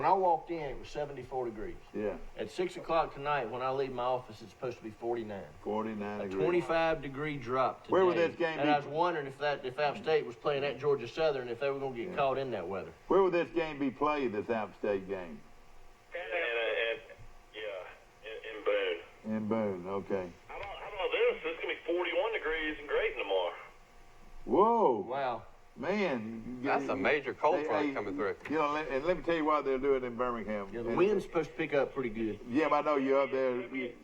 I walked in, it was 74 degrees. Yeah, At 6 o'clock tonight, when I leave my office, it's supposed to be 49. 49 A degrees. 25-degree drop today. Where would this game and be? I was wondering if App State was playing at Georgia Southern, if they were going to get caught in that weather. Where would this game be played, this App State game? In Boone. In Boone, okay. How about this? This is gonna be 41 degrees in Grayton tomorrow. Whoa, Wow. man. That's a major cold Hey, front hey, coming through. You know, and let me tell you why they're doing it in Birmingham. Yeah, the And- wind's supposed to pick up pretty good. Yeah, I know you're up there. 58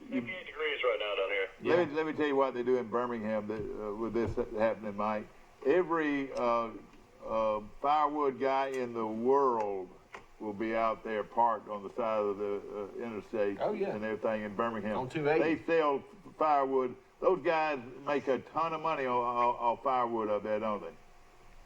degrees right now down here. Yeah. Let me tell you what they do in Birmingham that, with this happening, Mike. Every firewood guy in the world will be out there parked on the side of the interstate Oh, yeah. and everything in Birmingham. On 280. They sell firewood. Those guys make a ton of money on firewood up there, don't they?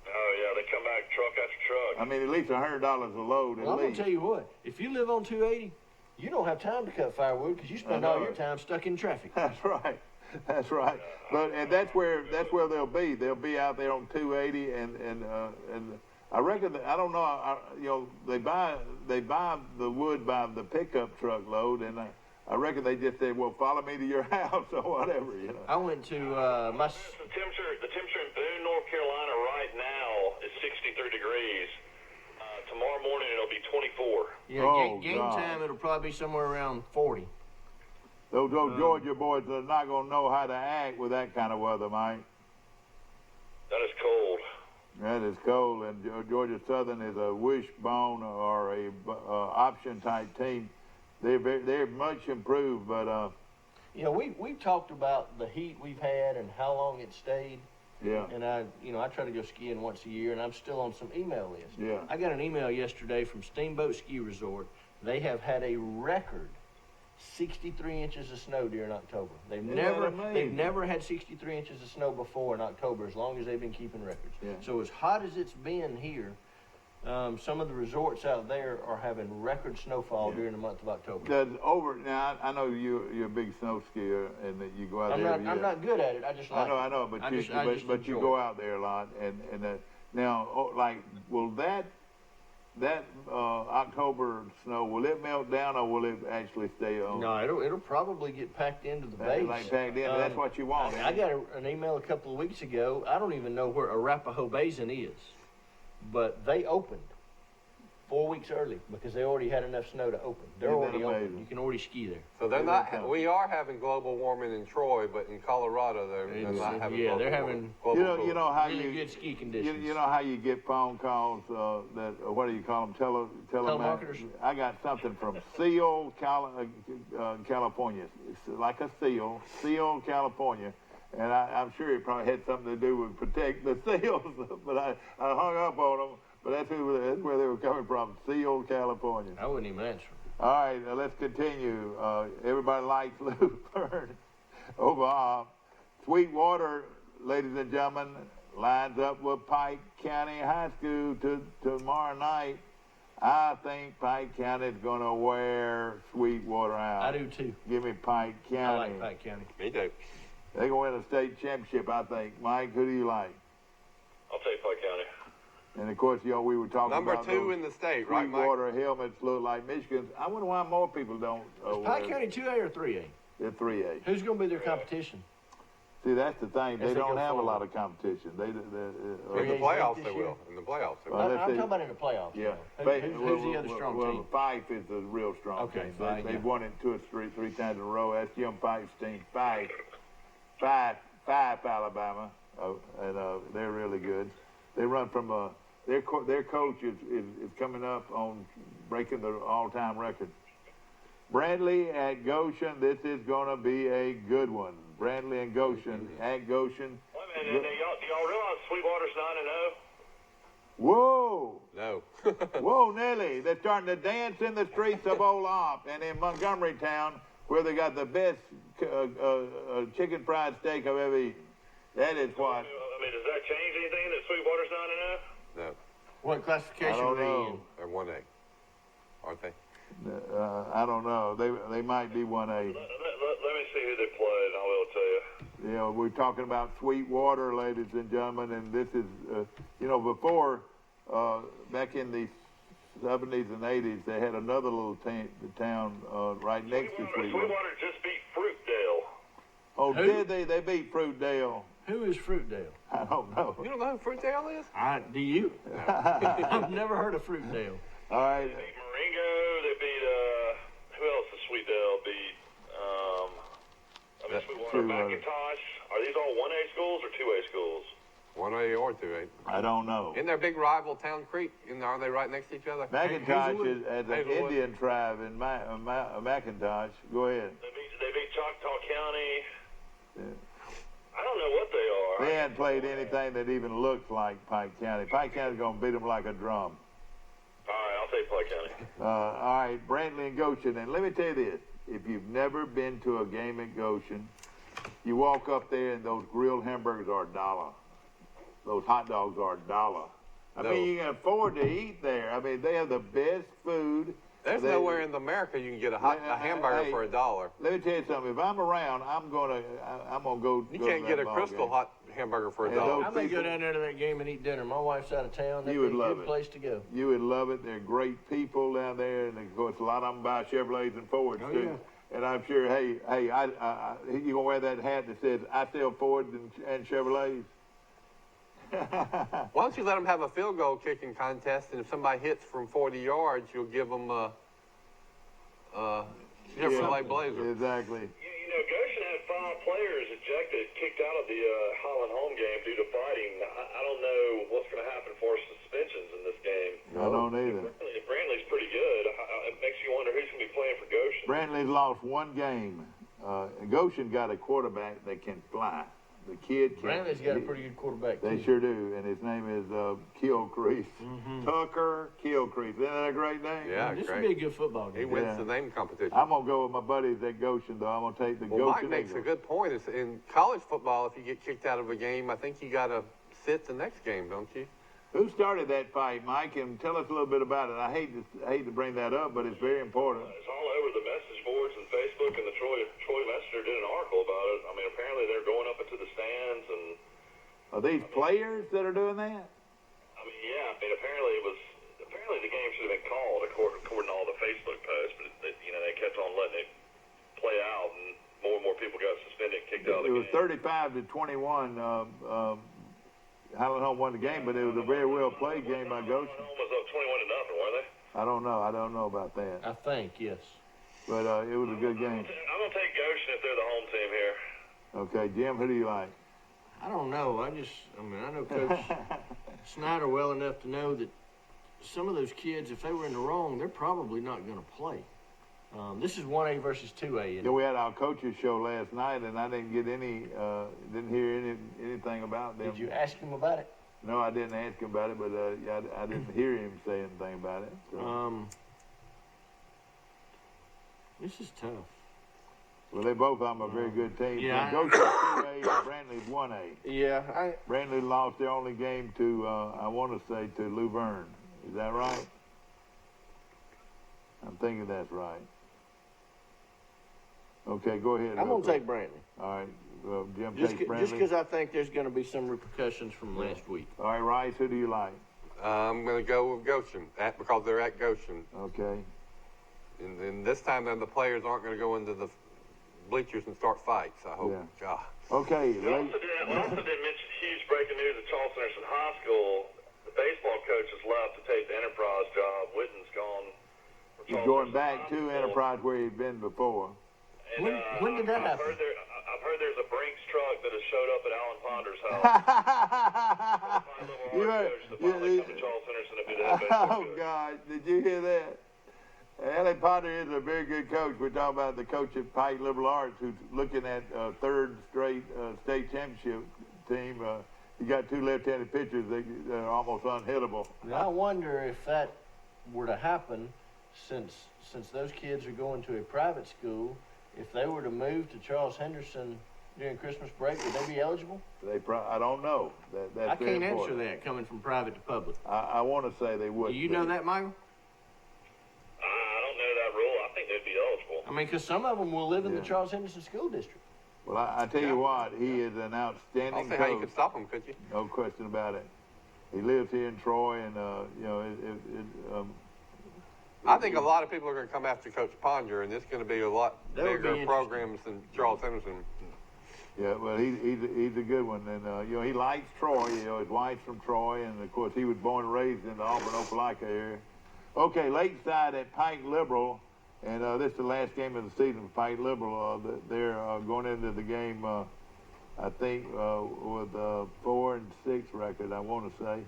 Oh yeah, they come back truck after truck. I mean, at least $100 a load at Well, I'm going least. to tell you what. If you live on 280, you don't have time to cut firewood because you spend I know all your it. time stuck in traffic. That's right. That's right. But and that's where they'll be. They'll be out there on 280 and I reckon that, I don't know. You know, they buy the wood by the pickup truckload, and I reckon they just say, well, follow me to your house or whatever. You know. I went to my. The temperature in Boone, North Carolina right now is 63 degrees. Tomorrow morning it'll be 24. Yeah, Oh, game God. time, it'll probably be somewhere around 40. Those Georgia boys are not going to know how to act with that kind of weather, Mike. That is cold. That is cold, and Georgia Southern is a wishbone or a option type team. They're much improved, but You know, we talked about the heat we've had and how long it stayed. yeah, And I try to go skiing once a year, and I'm still on some email lists. yeah. I got an email yesterday from Steamboat Ski Resort. They have had a record 63 inches of snow during October. They've Isn't that never amazing? had 63 inches of snow before in October, as long as they've been keeping records. Yeah. So as hot as it's been here, some of the resorts out there are having record snowfall Yeah. during the month of October. Does over now? I know you're a big snow skier and that you go out there. every I'm year. not good at it. I just like I it. know, but I you just but you enjoy go it. out there a lot, and now like will that October snow, will it melt down or will it actually stay on? No, it'll probably get packed into the That- base. like packed in. That's what you want. I got an email a couple of weeks ago. I don't even know where Arapahoe Basin is, but they opened 4 weeks early because they already had enough snow to open. They're Isn't that already open. amazing? You can already ski there. So they're Yeah, not. that's We are having global warming in Troy, but in Colorado they're not having. Yeah, global they're warming. having Global You know how really you good ski conditions. you know how you get phone calls that what do you call them? Telemarketers? I got something from Seal, California. It's like a Seal, California. And I'm sure it probably had something to do with protect the seals, but I hung up on them. But that's where they were coming from, Seal, California. I wouldn't even answer. All right, let's continue. Everybody likes Lou Fern over Sweetwater, ladies and gentlemen, lines up with Pike County High School tomorrow night. I think Pike County is going to wear Sweetwater out. I do too. Give me Pike I County. like Pike County. Me too. They're going to win a state championship, I think. Mike, who do you like? I'll take Pike County. And of course, we were talking Number about 2 those in the state, right, Mike? Sweetwater helmets look like Michigan's. I wonder why more people don't. Is Pike County 2A or 3A? They're 3A. Who's going to be their competition? See, that's the thing. They As they don't go have a forward. lot of competition. In Three the A's playoffs this they year? will. In the playoffs they Well, will. I'm let's see. talking about in the playoffs. Yeah. Who's the other strong team? Fife is a real strong Okay, team. Fife, They've yeah. won it three times in a row. That's Jim Fife's team. Fife, Alabama, and they're really good. They run from their coach is coming up on breaking the all-time record. Bradley at Goshen. This is going to be a good one. Bradley and Goshen at Goshen. Wait a minute, do y'all realize Sweetwater's 9-0? Whoa! No. Whoa, Nelly, they're starting to dance in the streets of Old Op and in Montgomery Town, where they got the best chicken fried steak I've ever eaten. That is what. I mean, does that change anything that Sweetwater's 9-0? No. What I classification don't are they know. in? They're 1A. aren't they? I don't know. They might be 1A. Let me see who they played, and I will tell you. You know, we're talking about Sweetwater, ladies and gentlemen, and this is, you know, before, back in the 70s and 80s, they had another little town right next to Sweetwater. Sweetwater just beat Fruitdale. Oh, Who? did they? They beat Fruitdale. Who is Fruitdale? I don't know. You don't know who Fruitdale is? Do you? I've never heard of Fruitdale. All right. They beat Marengo. They beat, who else did Sweetdale beat? Sweetwater, McIntosh. Are these all 1A schools or 2A schools? 1A or 2A. I don't know. Isn't there a big rival, Town Creek? Are they right next to each other? McIntosh is an Hazelwood. Indian tribe in McIntosh. Go ahead. They beat Choctaw County. Yeah. I don't know what they are. They hadn't played anything that even looks like Pike County. Pike County's going to beat them like a drum. All right, I'll take Pike County. All right, Brantley and Goshen. And let me tell you this. If you've never been to a game at Goshen, you walk up there and those grilled hamburgers are $1. Those hot dogs are $1. I mean, you can afford to eat there. I mean, they have the best food. There's nowhere in America you can get a hamburger for $1. Let me tell you something. If I'm around, I'm gonna go. You can't get a Crystal hot hamburger for $1. I may go down there to that game and eat dinner. My wife's out of town. That'd You would be a love good it. place to go. You would love it. They're great people down there, and of course, a lot of them buy Chevrolets and Fords too. Yeah. And I'm sure, hey, you gonna wear that hat that says "I sell Fords and Chevrolets"? Why don't you let them have a field goal kicking contest, and if somebody hits from 40 yards, you'll give them a Chevrolet Blazer. Exactly. You know, Goshen had 5 players ejected, kicked out of the Holland home game due to fighting. I don't know what's going to happen for suspensions in this game. I don't either. Brantley's pretty good. It makes you wonder who's going to be playing for Goshen. Brantley's lost one game. Goshen got a quarterback that can fly. The kid can. Brantley's got a pretty good quarterback, They too. sure do, and his name is Kilcrease. Tucker Kilcrease. Isn't that a great name? Yeah, This would great. be a good football He game. wins the name competition. I'm gonna go with my buddies at Goshen, though. I'm gonna take the Well, Mike Goshen makes a Eagles. good point. It's in college football, if you get kicked out of a game, I think you got to sit the next game, don't you? Who started that fight, Mike? And tell us a little bit about it. I hate to bring that up, but it's very important. It's all over the message boards and Facebook, and the Troy Messenger did an article about it. I mean, apparently they're going up into the stands, and Are these players that are doing that? I mean, yeah. I mean, apparently the game should have been called according to all the Facebook posts, but they kept on letting it play out, and more people got suspended, and kicked out of It the was game. 35-21. Highland Home won the game, but it was a very well played game by Goshen. Home was up 21-0, weren't they? I don't know. I don't know about that, I think, yes. but it was a good game. I'm gonna take Goshen if they're the home team here. Okay, Jim, who do you like? I don't know. I know Coach Snyder well enough to know that some of those kids, if they were in the wrong, they're probably not going to play. This is 1A versus 2A. Yeah, we had our coaches show last night, and I didn't get didn't hear anything about them. Did you ask him about it? No, I didn't ask him about it, but I didn't hear him say anything about it. So. This is tough. Well, they both are a very good team. Yeah. Goshen's 2A and Brantley's 1A. Yeah, Brantley lost their only game to, I want to say, to Luverne. Is that right? I'm thinking that's right. Okay, go ahead. I'm going to take Brantley. All right. Well, Jim Just takes Brantley. because I think there's going to be some repercussions from last week. All right, Rice, who do you like? I'm going to go with Goshen because they're at Goshen. Okay. And this time, then the players aren't going to go into the bleachers and start fights. I hope. Yeah. God. Okay. We also did mention huge breaking news at Charles Henderson High School. The baseball coach has left to take the Enterprise job. Witten's gone. from He's Charles going Henderson back High to School. Enterprise where he'd been before. And, When did that I've happen? heard there's a Brinks truck that has showed up at Alan Ponder's house. You heard- Coach to finally come to Charles Henderson to be the head baseball Oh, coach. God. Did you hear that? Alan Potter is a very good coach. We're talking about the coach at Pike Liberal Arts who's looking at third straight state championship team. He got 2 left-handed pitchers that are almost unhittable. Now, I wonder if that were to happen, since those kids are going to a private school, if they were to move to Charles Henderson during Christmas break, would they be eligible? I don't know. That's I very can't answer important. that coming from private to public. I want to say they would. Do you know that, Michael? I they'd be eligible. I mean, because some of them will live in the Yeah. Charles Henderson School District. Well, I tell you what, he is an outstanding I'll see how you coach. could stop them, could you? No question about it. He lives here in Troy, and you know, I think a lot of people are going to come after Coach Ponder, and it's going to be a lot That would be bigger interesting. programs than Charles Henderson. yeah, well, he's a good one, and you know, he likes Troy. You know, his wife's from Troy, and of course, he was born and raised in the Auburn, Opelika area. Okay, Lakeside at Pike Liberal, and this is the last game of the season for Pike Liberal. They're going into the game, I think, with a 4-6 record, I want to say.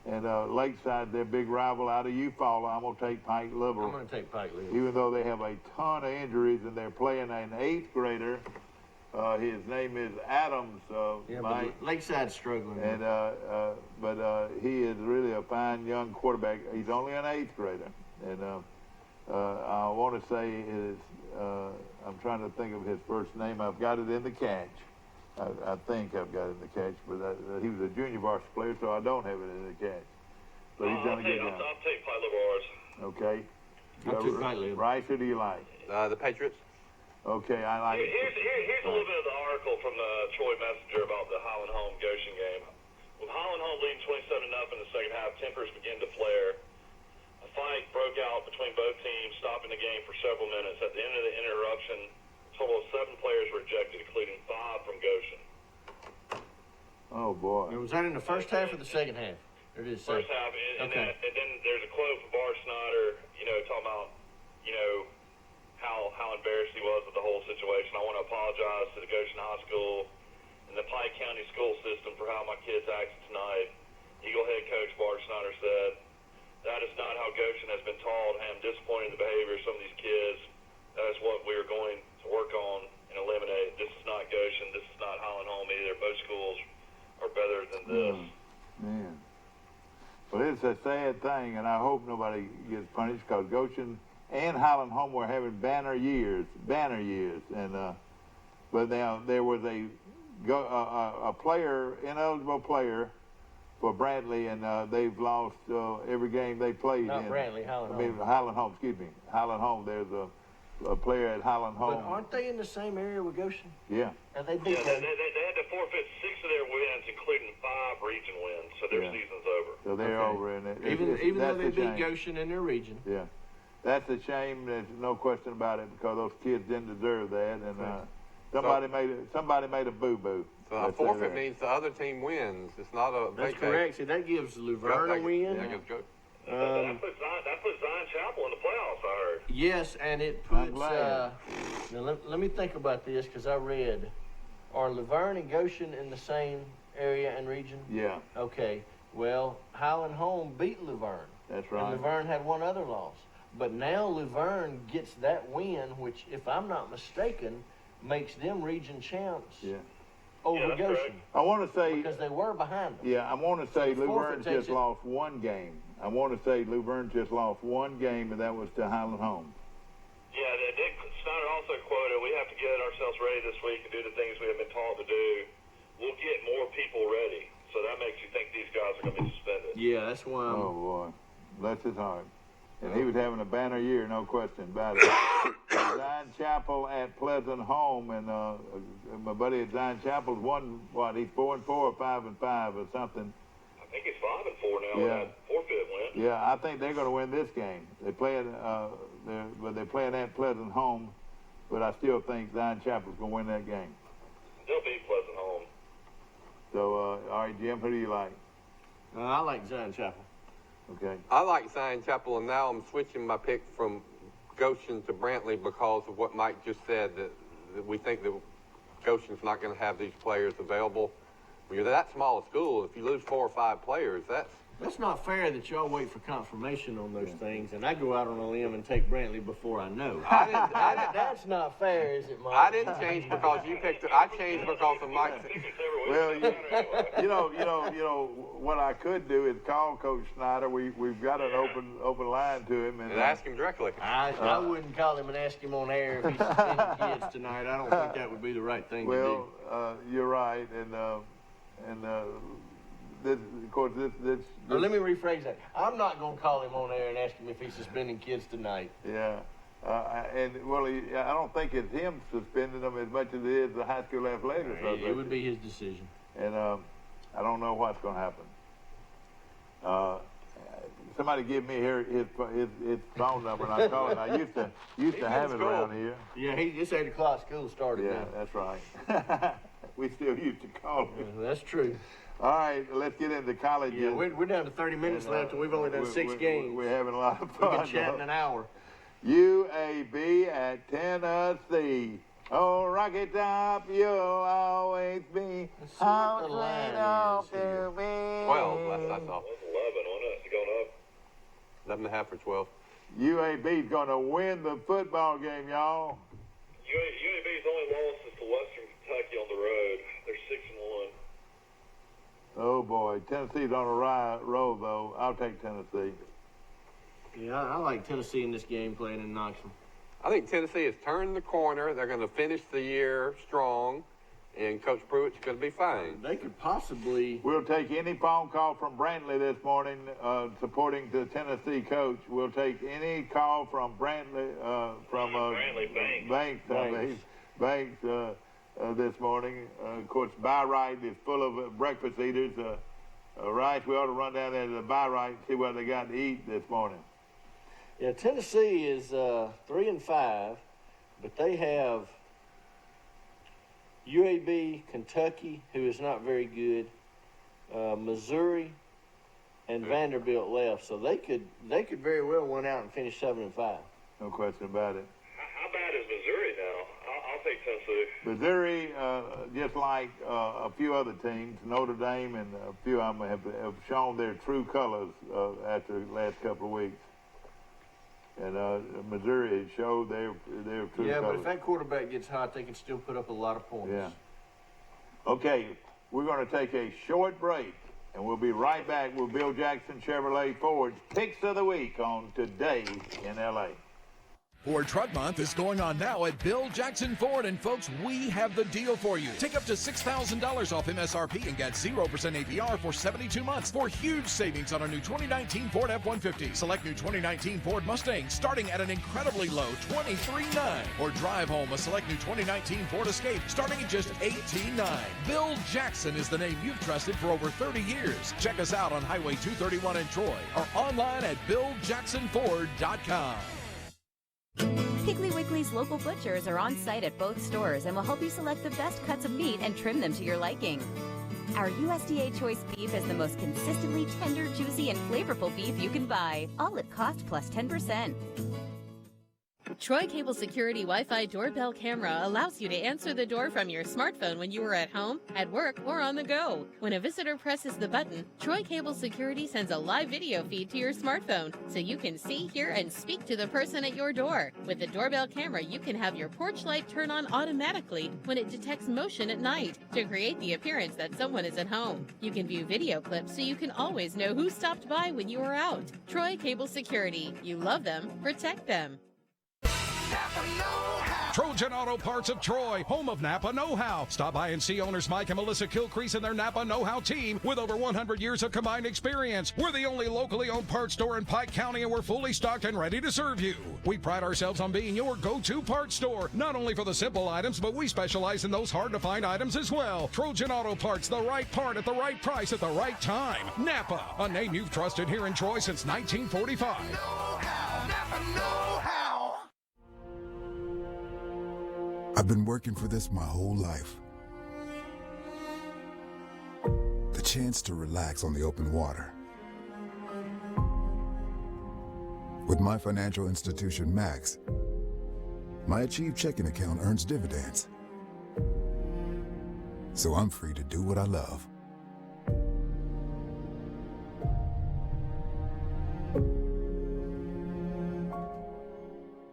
And Lakeside, their big rival out of Eufaula, I'm going to take Pike Liberal. I'm going to take Pike Liberal. Even though they have a ton of injuries and they're playing an 8th grader. His name is Adams, Yeah, Mike. but Lakeside's struggling. And but he is really a fine young quarterback. He's only an 8th grader, and I want to say his. I'm trying to think of his first name. I've got it in the catch. I think I've got it in the catch, but he was a junior varsity player, so I don't have it in the catch. But he's done a good job. I'll take Pike Liberal. Okay. I'll take Pike Liberal. Rice, who do you like? The Patriots. Okay, I like. Here's a little bit of the article from the Troy Messenger about the Highland Home Goshen game. With Highland Home leading 27-0 in the second half, tempers began to flare. A fight broke out between both teams, stopping the game for several minutes. At the end of the interruption, a total of 7 players were ejected, including 5 from Goshen. Oh boy. Was that in the first half or the second half? It is First half, and then there's a quote from Bart Snyder, talking about, how embarrassed he was with the whole situation. I want to apologize to the Goshen High School and the Pike County school system for how my kids acted tonight. Eagle head coach Bart Snyder said, "That is not how Goshen has been taught. I am disappointed in the behavior of some of these kids. That is what we are going to work on and eliminate. This is not Goshen. This is not Highland Home either. Both schools are better than this." Man. Well, it's a sad thing, and I hope nobody gets punished because Goshen and Highland Home were having banner years, and but now there was a player, ineligible player for Brantley, and they've lost every game they played Not in. Brantley, Highland I mean, Home. Highland Home, excuse me. Highland Home, there's a player at Highland But Home. aren't they in the same area with Goshen? Yeah. And they Yeah, beat they them. had to forfeit 6 of their wins, including 5 region wins, so their Yeah. season's over. So they're Okay. over, and Even though that's they a beat shame. Goshen in their region. Yeah, that's a shame. There's no question about it because those kids didn't deserve that, and somebody made a boo boo. So a forfeit means the other team wins. It's not a That's vacate. correct. See, that gives Luverne a win. Yeah, good joke. That puts Zion Chapel in the playoffs, I heard. Yes, and it I'm puts. glad. Now let me think about this because I read, are Luverne and Goshen in the same area and region? Yeah, Okay. Well, Highland Home beat Luverne. that's And right. Luverne had one other loss. But now Luverne gets that win, which, if I'm not mistaken, makes them region champs Yeah, over Yeah, that's Goshen correct. I want to say. because they were behind them. Yeah, I want to say the forfeit Luverne takes just it- lost one game. I want to say Luverne just lost one game, and that was to Highland Home. Yeah, Dick Snyder also quoted, "We have to get ourselves ready this week and do the things we have been taught to do. We'll get more people ready." So that makes you think these guys are going to be suspended. Yeah, that's why I'm. Oh boy, bless his heart. And he was having a banner year, no question about it. Zion Chapel at Pleasant Home, and my buddy at Zion Chapel's won what? He's 4-4 or 5-5 or something. I think it's 5-4 now Yeah. with that forfeit win. Yeah, I think they're going to win this game. They're playing at Pleasant Home, but I still think Zion Chapel's going to win that game. They'll beat Pleasant Home. So, all right, Jim, who do you like? I like Zion Chapel. Okay. I like Zion Chapel, and now I'm switching my pick from Goshen to Brantley because of what Mike just said, that we think that Goshen's not going to have these players available. When you're that small a school, if you lose 4 or 5 players, That's not fair that y'all wait for confirmation on those things, and I go out on a limb and take Brantley before I know. That's not fair, is it, Mike? I didn't change because you picked it. I changed because of Mike. Well, you know, what I could do is call Coach Snyder. We've got an open line to him, And ask him directly. I wouldn't call him and ask him on air if he's suspending kids tonight. I don't think that would be the right thing to do. well, you're right, and this, of course, this. Now, let me rephrase that. I'm not going to call him on air and ask him if he's suspending kids tonight. Yeah. I don't think it's him suspending them as much as it is the high school athletics. It would be his decision. And I don't know what's going to happen. Somebody give me his phone number, and I'll call him. I used to have it around here. Yeah, he just 8 o'clock school started. Yeah, now. that's right. We still used to call him. Yeah, that's true. All right, let's get into college. Yeah, we're down to 30 minutes left, and we've only done 6 games. We're having a lot of fun. We've been chatting an hour. UAB at Tennessee. Oh, Rocky Top, you'll always be. Let's see what the line is here. 12 last I saw. That's 11 on it. It's going up. 11.5 or 12. UAB's going to win the football game, y'all. UAB's only loss is to Western Kentucky on the road. They're 6-1. Oh, boy. Tennessee's on a roll, though. I'll take Tennessee. Yeah, I like Tennessee in this game playing in Knoxville. I think Tennessee has turned the corner. They're going to finish the year strong, and Coach Pruitt's going to be fine. They could possibly. We'll take any phone call from Brantley this morning supporting the Tennessee coach. We'll take any call from Brantley, Banks this morning. Of course, Byright is full of breakfast eaters. Rice, we ought to run down there to the Byright and see what they got to eat this morning. Yeah, Tennessee is 3-5, but they have UAB, Kentucky, who is not very good, Missouri, and Vanderbilt left. So they could very well win out and finish 7-5. No question about it. How bad is Missouri now? I'll take Tennessee. Missouri, just like a few other teams, Notre Dame and a few of them have shown their true colors after the last couple of weeks. And Missouri showed their true Yeah, colors. but if that quarterback gets hot, they can still put up a lot of points. Yeah. Okay, we're going to take a short break, and we'll be right back with Bill Jackson Chevrolet Ford's Picks of the Week on Today in L.A. Ford Truck Month is going on now at Bill Jackson Ford, and folks, we have the deal for you. Take up to $6,000 off MSRP and get 0% APR for 72 months for huge savings on a new 2019 Ford F-150. Select new 2019 Ford Mustang starting at an incredibly low $23,900. Or drive home a select new 2019 Ford Escape starting at just $18,900. Bill Jackson is the name you've trusted for over 30 years. Check us out on Highway 231 in Troy or online at BillJacksonFord.com. Piggly Wiggly's local butchers are on site at both stores and will help you select the best cuts of meat and trim them to your liking. Our USDA choice beef is the most consistently tender, juicy, and flavorful beef you can buy, all at cost plus 10%. Troy Cable Security Wi-Fi doorbell camera allows you to answer the door from your smartphone when you are at home, at work, or on the go. When a visitor presses the button, Troy Cable Security sends a live video feed to your smartphone so you can see, hear, and speak to the person at your door. With the doorbell camera, you can have your porch light turn on automatically when it detects motion at night to create the appearance that someone is at home. You can view video clips so you can always know who stopped by when you are out. Troy Cable Security. You love them, protect them. Trojan Auto Parts of Troy, home of Napa Know-How. Stop by and see owners Mike and Melissa Kilcrease and their Napa Know-How team with over 100 years of combined experience. We're the only locally owned parts store in Pike County, and we're fully stocked and ready to serve you. We pride ourselves on being your go-to parts store, not only for the simple items, but we specialize in those hard-to-find items as well. Trojan Auto Parts, the right part at the right price at the right time. Napa, a name you've trusted here in Troy since 1945. Know-how, Napa Know-how. I've been working for this my whole life. The chance to relax on the open water. With my financial institution, Max, my Achieve checking account earns dividends. So I'm free to do what I love.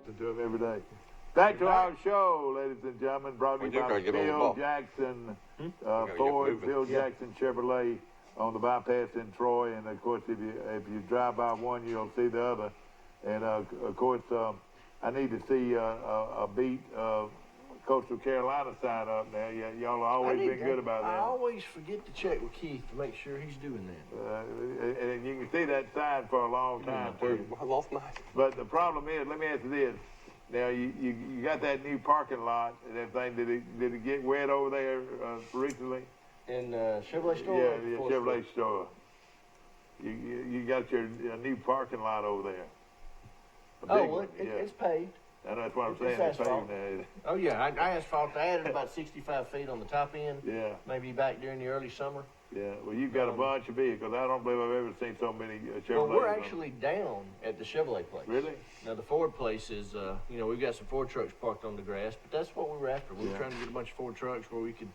To do them every day. Back to our show, ladies and gentlemen, brought to you by Bill Jackson Ford, Bill Jackson Chevrolet on the bypass in Troy. And of course, if you drive by one, you'll see the other. And of course, I need to see a beat Coastal Carolina side up now. Y'all have always been good about that. I always forget to check with Keith to make sure he's doing that. And you can see that sign for a long time too. I lost mine. But the problem is, let me ask you this. Now you got that new parking lot and everything. Did it get wet over there recently? In Chevrolet store? Yeah, the Chevrolet store. You got your new parking lot over there. Oh, well, it's paved. And that's what I'm saying. It's asphalt. Now. Oh yeah, I asphalted. I added about 65 feet on the top end. Yeah. Maybe back during the early summer. Yeah. Well, you've got a bunch of vehicles. I don't believe I've ever seen so many Chevrolets. Well, we're actually down at the Chevrolet place. Really? Now the Ford place is, we've got some Ford trucks parked on the grass, but that's what we were after. We were trying to get a bunch of Ford trucks where we could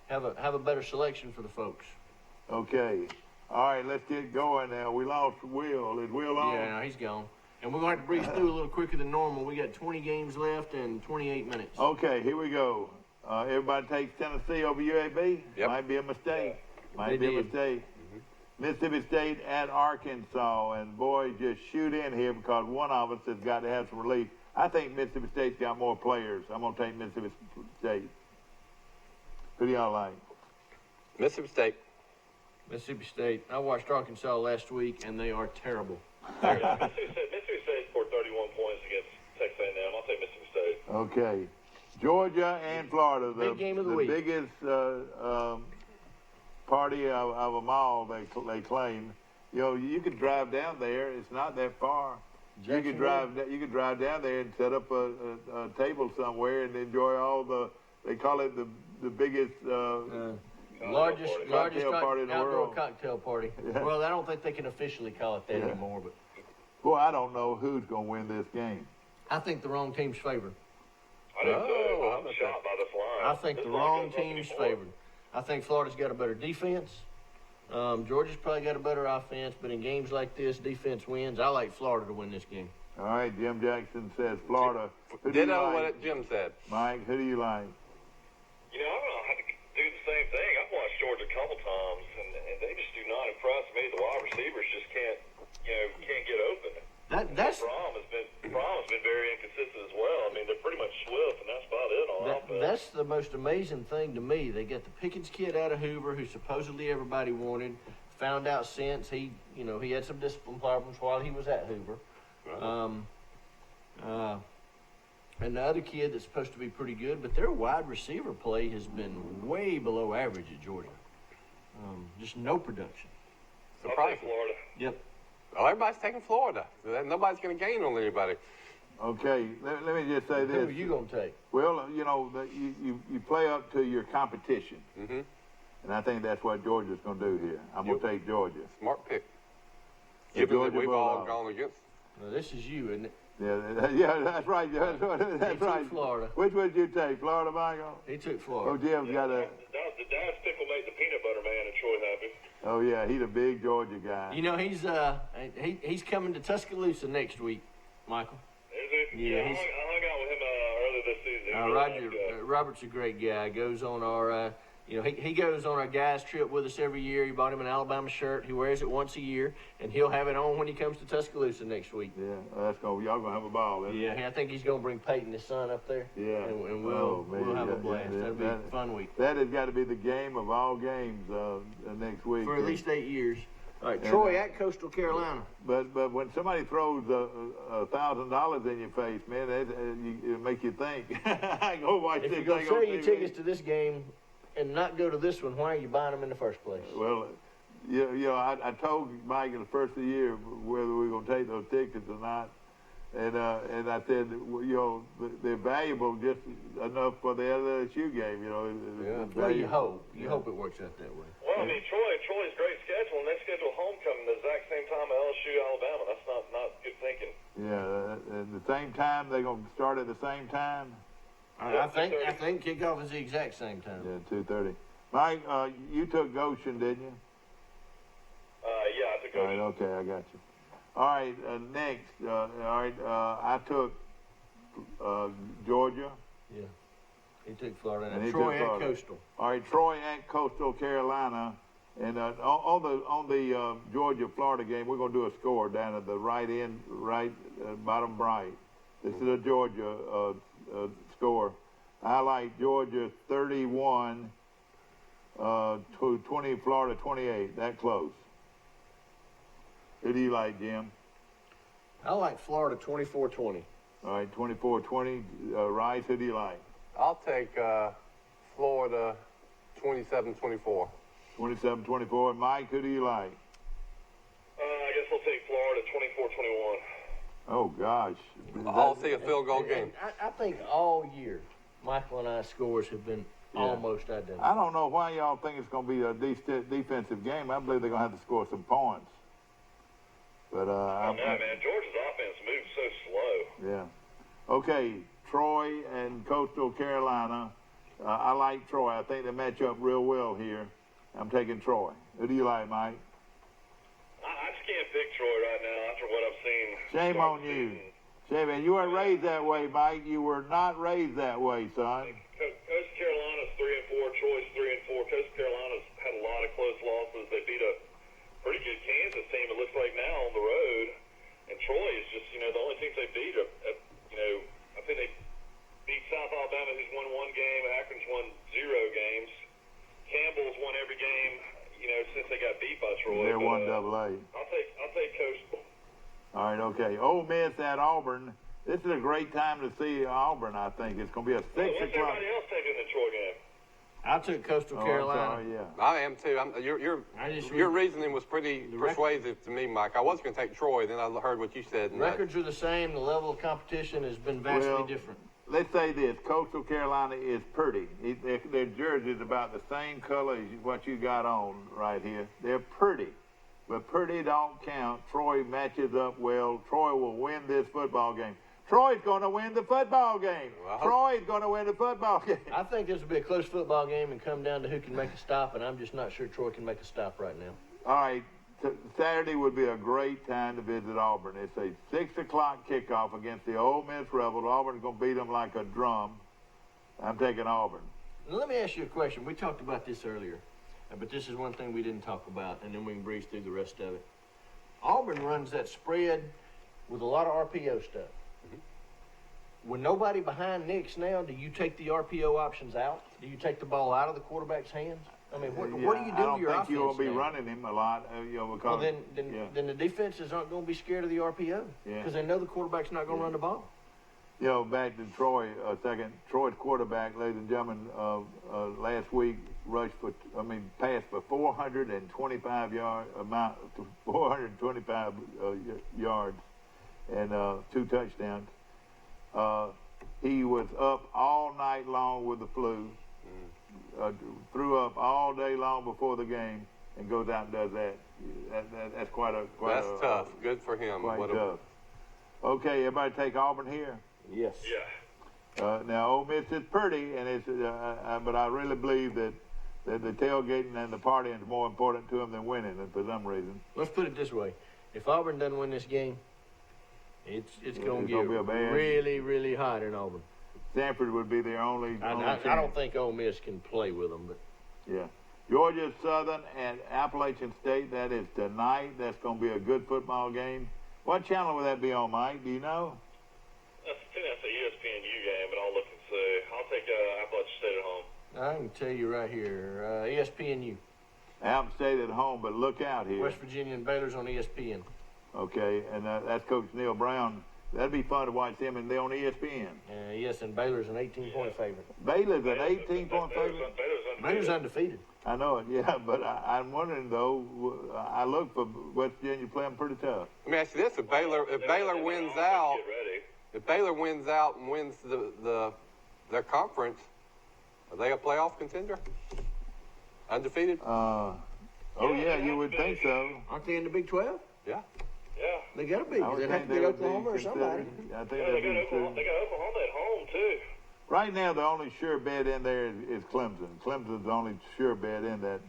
have a better selection for the folks. Okay. All right, let's get going now. We lost Will. Is Will on? Yeah, no, he's gone. And we're going to have to breeze through a little quicker than normal. We got 20 games left and 28 minutes. Okay, here we go. Everybody takes Tennessee over UAB? Yep. Might be a mistake. Might They be a did. mistake. Mississippi State at Arkansas. And boy, just shoot in here because one of us has got to have some relief. I think Mississippi State's got more players. I'm going to take Mississippi State. Who do y'all like? Mississippi State. Mississippi State. I watched Arkansas last week, and they are terrible. Mississippi State scored 31 points against Texas A&M. I'll take Mississippi State. Okay. Georgia and Florida. Big game of the week. Biggest party of them all, they claim. You know, you could drive down there. It's not that far. You could drive down there and set up a table somewhere and enjoy all they call it the biggest largest cocktail party in the outdoor world. cocktail party. Yeah. Well, I don't think they can officially call it that anymore, but Boy, I don't know who's going to win this game. I think the wrong team's favored. I do too. I'm shocked by this line. I think This the line wrong goes up team's anymore. favored. I think Florida's got a better defense. Georgia's probably got a better offense, but in games like this, defense wins. I like Florida to win this game. All right, Jim Jackson says Florida. Who do you Ditto like? what Jim said. Mike, who do you like? You know, I don't know how to do the same thing. I've watched Georgia a couple times, and they just do not impress me. The wide receivers just can't get open. That's Braum has been very inconsistent as well. I mean, they're pretty much swift, and that's about it on offense. that's the most amazing thing to me. They got the Pickens kid out of Hoover, who supposedly everybody wanted. Found out since he had some discipline problems while he was at Hoover. And the other kid that's supposed to be pretty good, but their wide receiver play has been way below average at Georgia. Just no production. I'll Surprising. take Florida. Yep. Oh, everybody's taking Florida. Nobody's going to gain on anybody. Okay, let me just say Who this. are you going to take? Well, you know, you play up to your competition. Mm-hmm. And I think that's what Georgia's going to do here. I'm going to take Georgia. Smart pick. The Given that Georgia we've all Bulldogs. gone against. Well, this is you, isn't it? Yeah, that's right. That's took right. Florida. Which would you take, Florida, Michael? He took Oh, Florida. Jim's got a. The dad's pick will make the peanut butter man and Troy happy. Oh yeah, he's a big Georgia guy. You know, he's coming to Tuscaloosa next week, Michael. Is he? Yeah, I hung out with him earlier this season. He's a really nice guy. Robert's a great guy. Goes on our, he goes on our guys trip with us every year. He bought him an Alabama shirt. He wears it once a year, and he'll have it on when he comes to Tuscaloosa next week. Yeah, y'all gonna have a ball. Isn't it? Yeah, I think he's gonna bring Peyton, his son, up there. Yeah. and we'll Oh, man, we'll have a yeah, blast. yeah, That'll be a fun week That has got to be the game of all games next week. for at least 8 years. All right, And, Troy at Coastal Carolina. But when somebody throws $1,000 in your face, man, it make you think. I go watch If this you're gonna thing sell on your TV. tickets to this game and not go to this one, why are you buying them in the first place? Well, I told Mike in the first of the year whether we were gonna take those tickets or not, and I said, well, they're valuable just enough for the LSU game, it's Well, you valuable. hope. You hope it works out that way. Well, I mean, Troy's great schedule, and they schedule homecoming the exact same time at LSU, Alabama. That's not good thinking. Yeah, at the same time they're gonna start at the same time. I think kickoff is the exact same time. Yeah, 2:30. Mike, you took Goshen, didn't you? Yeah, I took All right, okay, I got you. All right, next. I took Georgia. Yeah. He took Florida. And And he Troy took at Florida. Coastal. All right, Troy at Coastal Carolina. And on the Georgia-Florida game, we're going to do a score down at the bottom right. This is a Georgia score. I like Georgia 31 to 20, Florida 28. That close. Who do you like, Jim? I like Florida 24-20. All right, 24-20. Rice, who do you like? I'll take Florida 27-24. 27-24. Mike, who do you like? I guess I'll take Florida 24-21. Oh, gosh. I'll see a field goal game. I think all year, Michael and I's scores have been almost identical. I don't know why y'all think it's going to be a defensive game. I believe they're going to have to score some points. But I don't know, man. Georgia's offense moves so slow. Yeah. Okay, Troy and Coastal Carolina. I like Troy. I think they match up real well here. I'm taking Troy. Who do you like, Mike? I just can't pick Troy right now after what I've seen. Shame on you. Shame, man. You weren't raised that way, Mike. You were not raised that way, son. Coastal Carolina's 3-4. Troy's 3-4. Coastal Carolina's had a lot of close losses. They beat a pretty good Kansas team, it looks like now, on the road. And Troy is just, the only teams they beat are, I think they beat South Alabama, who's won one game. Akron's won 0 games. Campbell's won every game, since they got beat by Troy. They're 1AA. I'll take Coastal. All right, okay. Ole Miss at Auburn. This is a great time to see Auburn, I think. It's going to be a 6 o'clock. What's everybody else taking the Troy game? I took Coastal Carolina. I'm sorry, yeah. I am too. Your reasoning was pretty persuasive to me, Mike. I was going to take Troy, then I heard what you said. The records are the same. The level of competition has been vastly different. Let's say this. Coastal Carolina is pretty. Their jersey is about the same color as what you got on right here. They're pretty. But pretty don't count. Troy matches up well. Troy will win this football game. Troy's going to win the football game. Wow. Troy's going to win the football game. I think this will be a close football game and come down to who can make a stop, and I'm just not sure Troy can make a stop right now. All right. Saturday would be a great time to visit Auburn. It's a 6 o'clock kickoff against the Ole Miss Rebels. Auburn's going to beat them like a drum. I'm taking Auburn. Now, let me ask you a question. We talked about this earlier, but this is one thing we didn't talk about, and then we can breeze through the rest of it. Auburn runs that spread with a lot of RPO stuff. With nobody behind Nix now, do you take the RPO options out? Do you take the ball out of the quarterback's hands? I mean, what do you do with your offense? I don't think you'll be running him a lot, because then the defenses aren't going to be scared of the RPO because they know the quarterback's not going to run the ball. Back to Troy a second. Troy's quarterback, ladies and gentlemen, last week passed for 425 yards and 2 touchdowns. He was up all night long with the flu, threw up all day long before the game, and goes out and does that. That's That's tough. Good for him. Quite tough. Okay, everybody take Auburn here? Yes. Yeah. Now, Ole Miss is pretty, and but I really believe that the tailgating and the partying is more important to them than winning, for some reason. Let's put it this way. If Auburn doesn't win this game, it's going to get really, really hot in Auburn. Stanford would be their only I don't think Ole Miss can play with them, but yeah. Georgia Southern and Appalachian State. That is tonight. That's going to be a good football game. What channel will that be on, Mike? Do you know? I think that's a ESPNU game, but I'll look and see. I'll take Appalachian State at home. I can tell you right here, ESPNU. App State at home, but look out here. West Virginia and Baylor's on ESPN. Okay, and that's Coach Neil Brown. That'd be fun to watch them, and they're on ESPN. Yes, and Baylor's an 18-point favorite. Baylor's an 18-point favorite? Baylor's undefeated. I know it, yeah, but I'm wondering, though, I look for West Virginia playing pretty tough. Let me ask you this. If Baylor wins out and wins their conference, are they a playoff contender? Undefeated? Yeah, you would think so. Aren't they in the Big 12? Yeah. Yeah. They got to be. They'd have to get Oklahoma or somebody. I think they got Oklahoma at home, too. Right now, the only sure bet in there is Clemson. Clemson's the only sure bet in that.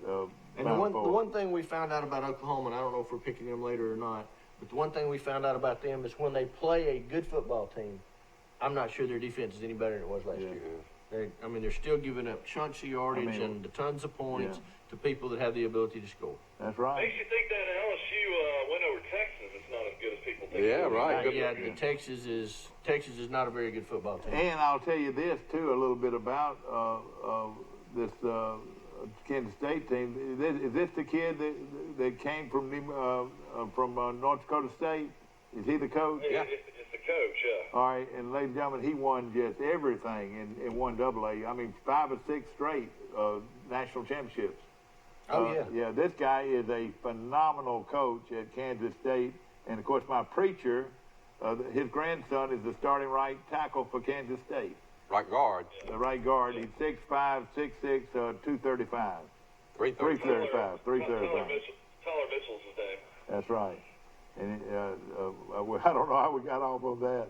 And the one thing we found out about Oklahoma, and I don't know if we're picking them later or not, but the one thing we found out about them is when they play a good football team, I'm not sure their defense is any better than it was last year. They're still giving up chunks of yardage and tons of points to people that have the ability to score. That's right. Makes you think that LSU went over Texas. It's not as good as people think. Yeah, right. Texas is not a very good football team. And I'll tell you this too, a little bit about this Kansas State team. Is this the kid that came from North Dakota State? Is he the coach? Yeah. It's the coach, yeah. All right, and ladies and gentlemen, he won just everything in 1AA. I mean, 5 or 6 straight national championships. Oh, yeah. Yeah, this guy is a phenomenal coach at Kansas State. And, of course, my preacher, his grandson is the starting right tackle for Kansas State. Right guard. The right guard. He's 6'5", 6'6", 235. 335. 335. Tyler Mitchell's his name. That's right. And I don't know how we got off on that.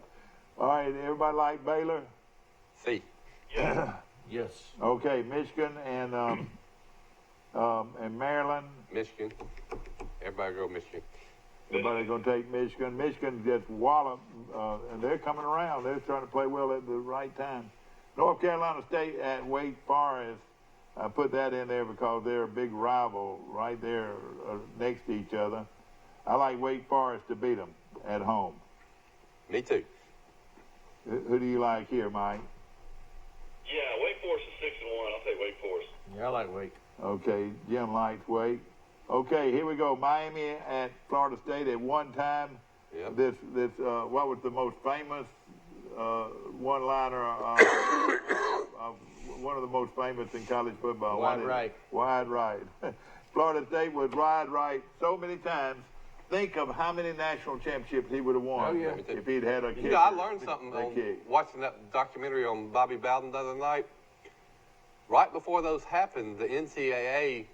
All right, everybody like Baylor? C. Yeah. Yes. Okay, Michigan and Maryland. Michigan. Everybody go Michigan. Everybody's going to take Michigan. Michigan just walloped, and they're coming around. They're trying to play well at the right time. North Carolina State at Wake Forest. I put that in there because they're a big rival right there next to each other. I like Wake Forest to beat them at home. Me too. Who do you like here, Mike? Yeah, Wake Forest is 6-1. I'll take Wake Forest. Yeah, I like Wake. Okay, Jim likes Wake. Okay, here we go. Miami at Florida State. At one time, Yep. this what was the most famous one-liner? One of the most famous in college football. Wide right. Wide right. Florida State was wide right so many times. Think of how many national championships he would have won Oh, yeah. if he'd had a kicker. You know, I learned something a kick. watching that documentary on Bobby Bowden the other night. Right before those happened, the NCAA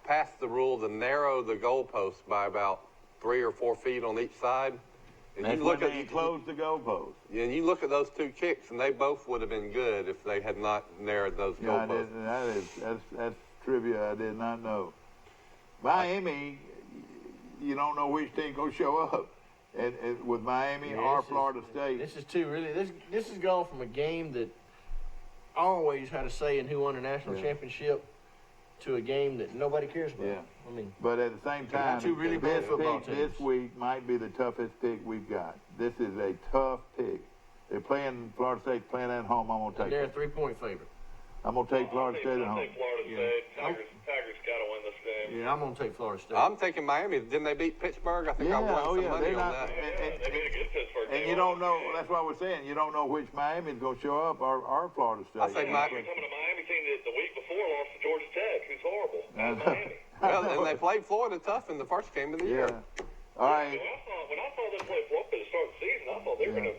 passed the rule to narrow the goalpost by about 3 or 4 feet on each side. And That's you look when at they closed the goalpost. and you look at those 2 kicks, and they both would have been good if they had not narrowed those Yeah, goalposts. that's trivia I did not know. Miami, you don't know which team gonna show up, and with Miami or Florida State. This is this has gone from a game that always had a say in who won the national championship to a game that nobody cares about. Yeah. I mean, But at the same time, two really bad football pick this teams. week might be the toughest pick we've got. This is a tough pick. They're playing Florida State playing at home. I'm gonna take they're a it. 3-point favorite. I'm gonna take Florida State at I'll home. take Florida State. Tigers got to win this game. Yeah, I'm gonna take Florida State. I'm taking Miami. Didn't they beat Pittsburgh? I think I Yeah, won oh some yeah, money they're on not. that. They beat a good Pittsburgh And team you don't last know. year. That's why we're saying you don't know which Miami's gonna show up or Florida State. I say You're Miami. coming to Miami team that the week before lost to Georgia Tech, who's horrible. That's Miami. Well, and they played Florida tough in the first game of the year. Yeah. All right. When I saw them play Florida to start the season, I thought they were going to,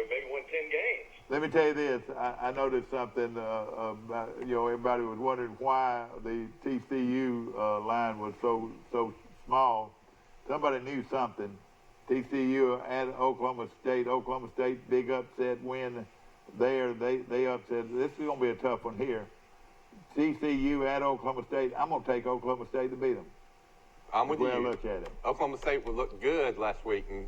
maybe win 10 games. Let me tell you this. I noticed something. Everybody was wondering why the TCU line was so small. Somebody knew something. TCU at Oklahoma State. Oklahoma State, big upset win there. They upset. This is going to be a tough one here. TCU at Oklahoma State. I'm going to take Oklahoma State to beat them. I'm with The way I you. look at it. Oklahoma State would look good last week, and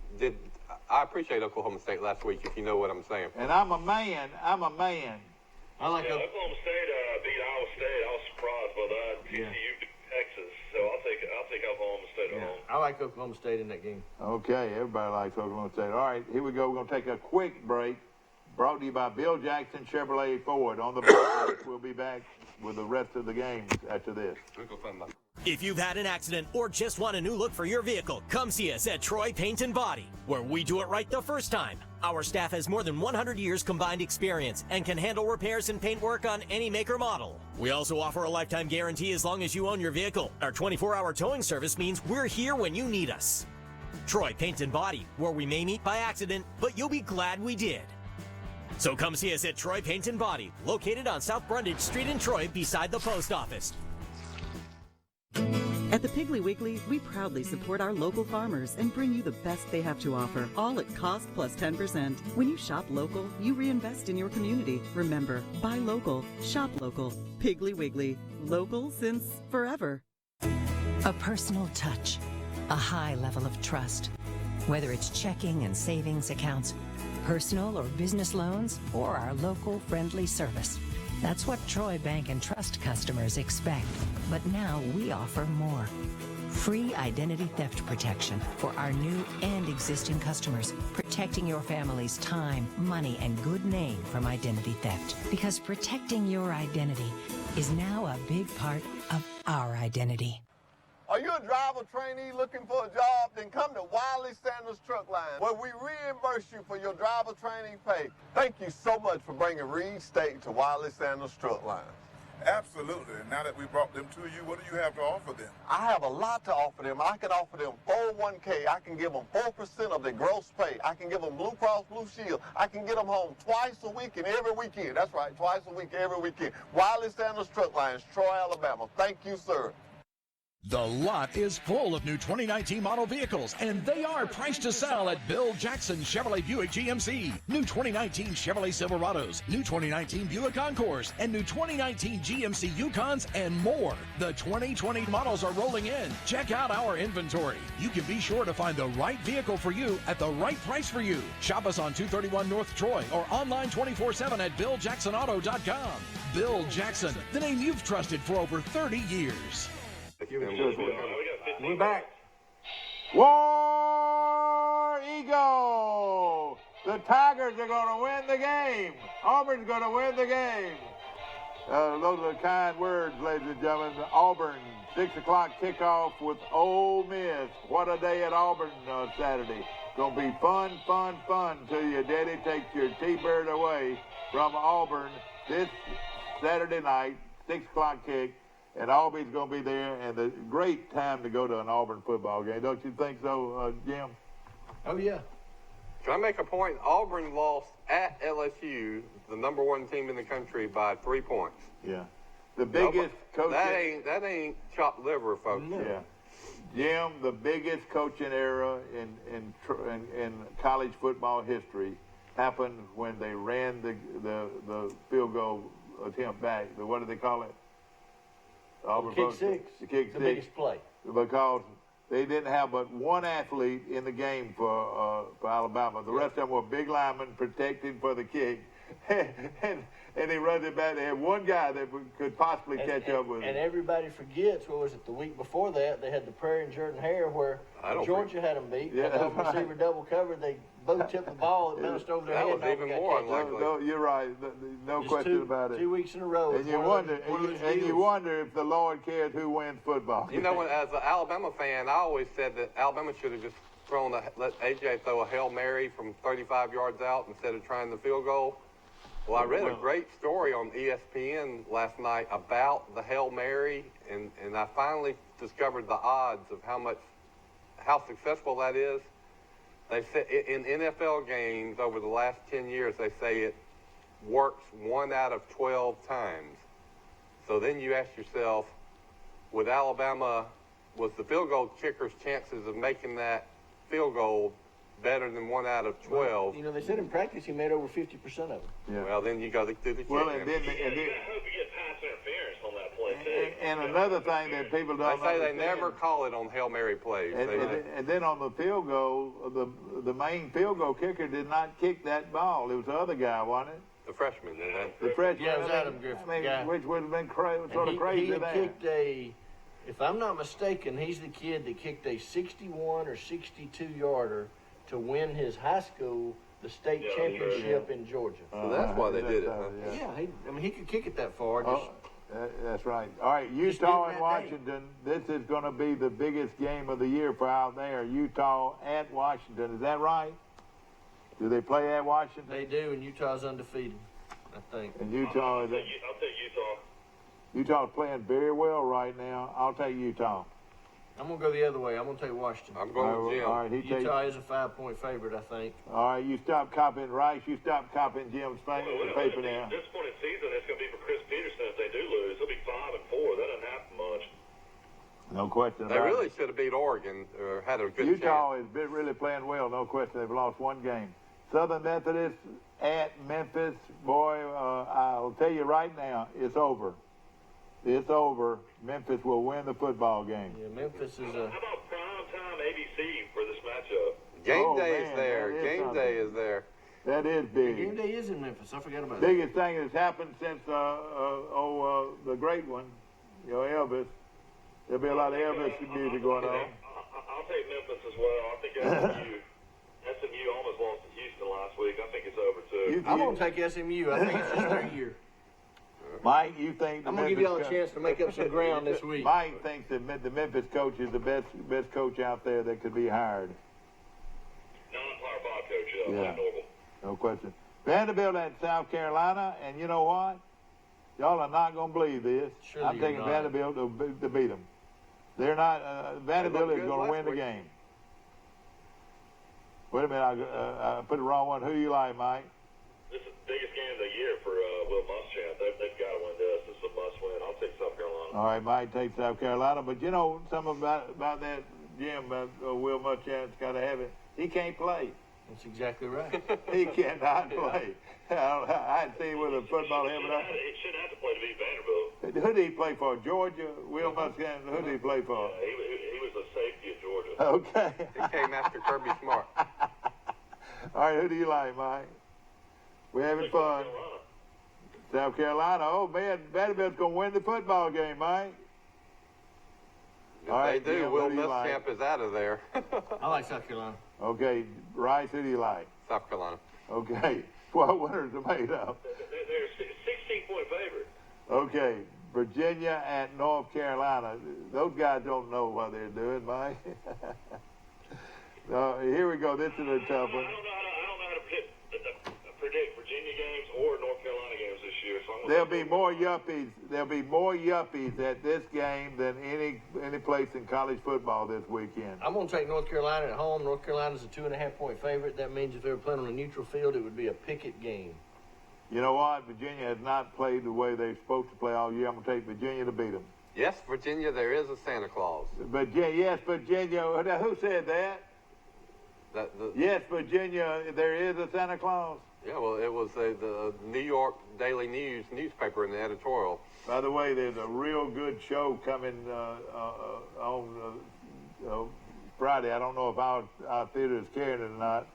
I appreciate OklahomaTate last week, if you know what I'm saying. And I'm a man. I like Oklahoma State beat Iowa State. I was surprised by that. TCU beat Texas, so I'll take Oklahoma State at home. I like Oklahoma State in that game. Okay, everybody likes Oklahoma State. All right, here we go. We're going to take a quick break. Brought to you by Bill Jackson Chevrolet Ford. On the break, we'll be back with the rest of the games after this. If you've had an accident or just want a new look for your vehicle, come see us at Troy Paint and Body, where we do it right the first time. Our staff has more than 100 years combined experience and can handle repairs and paint work on any make or model. We also offer a lifetime guarantee as long as you own your vehicle. Our 24-hour towing service means we're here when you need us. Troy Paint and Body, where we may meet by accident, but you'll be glad we did. So come see us at Troy Paint and Body, located on South Brundage Street in Troy beside the post office. At the Piggly Wiggly, we proudly support our local farmers and bring you the best they have to offer, all at cost plus 10%. When you shop local, you reinvest in your community. Remember, buy local, shop local. Piggly Wiggly, local since forever. A personal touch, a high level of trust. Whether it's checking and savings accounts, personal or business loans, or our local friendly service. That's what Troy Bank and Trust customers expect. But now we offer more. Free identity theft protection for our new and existing customers, protecting your family's time, money, and good name from identity theft. Because protecting your identity is now a big part of our identity. Are you a driver trainee looking for a job? Then come to Wiley Sanders Truck Line, where we reimburse you for your driver training pay. Thank you so much for bringing Reed State to Wiley Sanders Truck Line. Absolutely. And now that we brought them to you, what do you have to offer them? I have a lot to offer them. I can offer them 401k. I can give them 4% of their gross pay. I can give them Blue Cross Blue Shield. I can get them home twice a week and every weekend. That's right, twice a week, every weekend. Wiley Sanders Truck Lines, Troy, Alabama. Thank you, sir. The lot is full of new 2019 model vehicles, and they are priced to sell at Bill Jackson Chevrolet Buick GMC. New 2019 Chevrolet Silverados, new 2019 Buick Encores, and new 2019 GMC Yukons, and more. The 2020 models are rolling in. Check out our inventory. You can be sure to find the right vehicle for you at the right price for you. Shop us on 231 North Troy or online 24/7 at BillJacksonAuto.com. Bill Jackson, the name you've trusted for over 30 years. We're back. War Eagle! The Tigers are going to win the game. Auburn's going to win the game. Those are the kind words, ladies and gentlemen. Auburn, 6 o'clock kickoff with Ole Miss. What a day at Auburn Saturday. It's going to be fun, fun, fun till your daddy takes your T-Bird away from Auburn this Saturday night, 6 o'clock kick. And Auburn's going to be there, and a great time to go to an Auburn football game. Don't you think so, Jim? Oh, yeah. Can I make a point? Auburn lost at LSU, the number 1 team in the country, by 3 points. Yeah. The biggest coach. That ain't chopped liver, folks. No. Yeah. Jim, the biggest coaching era in college football history happened when they ran the field goal attempt back. What do they call it? Kick six. The kick the six. Biggest play. Because they didn't have but one athlete in the game for Alabama. The rest of them were big linemen protecting for the kick. and he runs it back. They had one guy that could possibly catch up with him. And everybody forgets, what was it, the week before that, they had the Prairie and Jordan Hare where Georgia had them beat. Yeah, the receiver double covered. They both tipped the ball. It bounced over their head. That was even more unlikely. No, you're right. No question about it. 2 weeks in a row. And you wonder if the Lord cares who wins football. You know, as an Alabama fan, I always said that Alabama should have just let AJ throw a Hail Mary from 35 yards out instead of trying the field goal. Well, I read a great story on ESPN last night about the Hail Mary, and I finally discovered the odds of how successful that is. They say in NFL games over the last 10 years, they say it works 1 out of 12 times. So then you ask yourself, with Alabama, was the field goal kicker's chances of making that field goal better than 1 out of 12? Well, you know, they said in practice he made over 50% of it. Yeah. Well, then you got to do the kick. Well, and then you hope you get pass interference on that play, too. and another thing that people don't They say understand, they never call it on Hail Mary plays. And then on the field goal, the main field goal kicker did not kick that ball. It was the other guy, wasn't it? The freshman did that. The freshman. Yeah, it was Adam Griffin. Which would have been sort of crazy. He had kicked if I'm not mistaken, he's the kid that kicked a 61 or 62 yarder to win his high school the state championship in Georgia. So that's why they did it. Yeah, he could kick it that far. That's right. All right, Utah and Washington. This is going to be the biggest game of the year for out there. Utah at Washington. Is that right? Do they play at Washington? They do, and Utah's undefeated, I think. And Utah I'll take Utah. Utah's playing very well right now. I'll take Utah. I'm going to go the other way. I'm going to take Washington. I'm going with Jim. All right, Utah is a 5-point favorite, I think. All right, you stop copying Rice. You stop copying Jim's paper now. At this point in season, it's going to be for Chris Peterson if they do lose. He'll be 5-4. That doesn't happen much. No question about it. They really should have beat Oregon or had a good Utah chance. has been really playing well. No question. They've lost one game. Southern Methodist at Memphis. Boy, I'll tell you right now, it's over. It's over. Memphis will win the football game. Yeah, Memphis is How about primetime ABC for this matchup? Game day is there. Game day is there. That is big. Game day is in Memphis. I forgot about Biggest thing that's happened since the great one, Elvis. There'll be a lot of Elvis music going on. I'll take Memphis as well. I think SMU almost lost to Houston last week. I think it's over too. I'm going to take SMU. I think it's just their year. Mike, you think I'm going to give y'all a chance to make up some ground this week. Mike thinks that the Memphis coach is the best coach out there that could be hired. Non-Power 5 coach, Yeah. Mike Norville. No question. Vanderbilt at South Carolina, and you know what? Y'all are not going to believe this. Surely I'm taking you're not. Vanderbilt to beat them. They're not. Vanderbilt is good going to last win the week. game. Wait a minute, I put the wrong one. Who do you like, Mike? This is the biggest game of the year for Will Muschamp. They've got to win this. This is a must-win. I'll take South Carolina. All right, Mike takes South Carolina, but you know something about that, Jim, about Will Muschamp's got to have it. He can't play. That's exactly right. He cannot play. I hadn't seen with a football helmet on. He shouldn't have to play to beat Vanderbilt. Who did he play for? Georgia? Will Muschamp, who did he play for? He was a safety at Georgia. Okay. He came after Kirby Smart. All right, who do you like, Mike? We're having fun. South Carolina. Oh, man, Vanderbilt's going to win the football game, Mike. If All right, they do, Jim, Will who do you like? Muschamp is out of there. I like South Carolina. Okay, Rice, who do you like? South Carolina. Okay, what winners are made up? They're 16-point favorite. Okay, Virginia at North Carolina. Those guys don't know what they're doing, Mike. Here we go. This is a tough one. I don't know how to predict Virginia games or North Carolina games this year. So There'll be more yuppies. There'll be more yuppies at this game than any place in college football this weekend. I'm going to take North Carolina at home. North Carolina's a 2.5-point favorite. That means if they were playing on a neutral field, it would be a picket game. You know what? Virginia has not played the way they're supposed to play all year. I'm going to take Virginia to beat them. Yes, Virginia, there is a Santa Claus. Yes, Virginia. Who said that? Yes, Virginia, there is a Santa Claus. Yeah, well, it was the New York Daily News newspaper in the editorial. By the way, there's a real good show coming on Friday. I don't know if our theater is carrying it or not,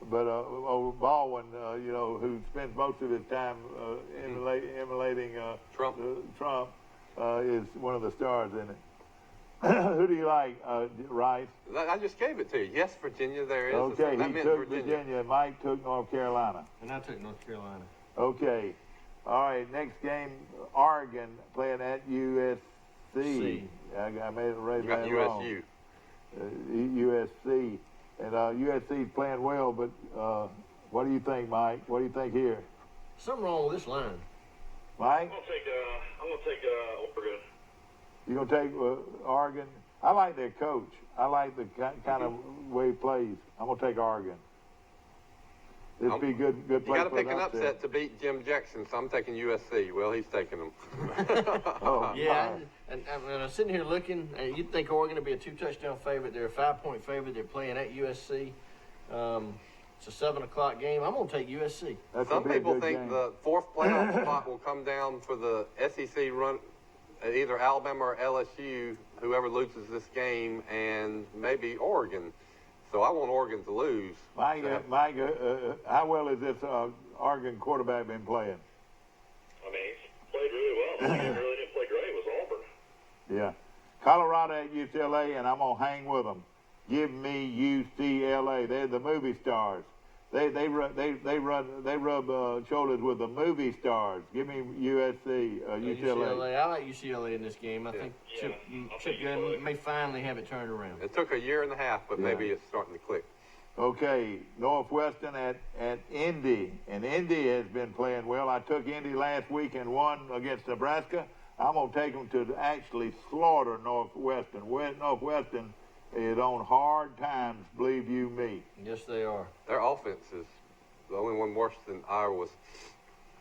but Baldwin, who spends most of his time emulating Trump, is one of the stars in it. Who do you like, Rice? I just gave it to you. Yes, Virginia, there is. Okay, that he meant took Virginia. Virginia. Mike took North Carolina. And I took North Carolina. Okay. All right, next game, Oregon playing at USC. I made it right got wrong. USU. USC. And USC's playing well, but what do you think, Mike? What do you think here? Something wrong with this line. Mike? I'm gonna take Oregon. You gonna take Oregon? I like their coach. I like the kind of way he plays. I'm gonna take Oregon. This be good You play got to for pick an upset to beat Jim Jackson, so I'm taking USC. Well, he's taking them. Yeah, and I'm sitting here looking. You'd think Oregon would be a 2-touchdown favorite. They're a 5-point favorite. They're playing at USC. It's a 7 o'clock game. I'm gonna take USC. Some people think the fourth playoff spot will come down for the SEC run. Either Alabama or LSU, whoever loses this game, and maybe Oregon. So I want Oregon to lose. Mike, how well has this Oregon quarterback been playing? I mean, he's played really well. The only game really didn't play great was Auburn. Yeah. Colorado at UCLA, and I'm going to hang with them. Give me UCLA. They're the movie stars. They rub shoulders with the movie stars. Give me USC, UCLA. I like UCLA in this game. I think Chip Gunn may finally have it turned around. It took a year and a half, but maybe it's starting to click. Okay, Northwestern at Indy, and Indy has been playing well. I took Indy last week and won against Nebraska. I'm going to take them to actually slaughter Northwestern. Northwestern is on hard times, believe you me. Yes, they are. Their offense is the only one worse than Iowa's.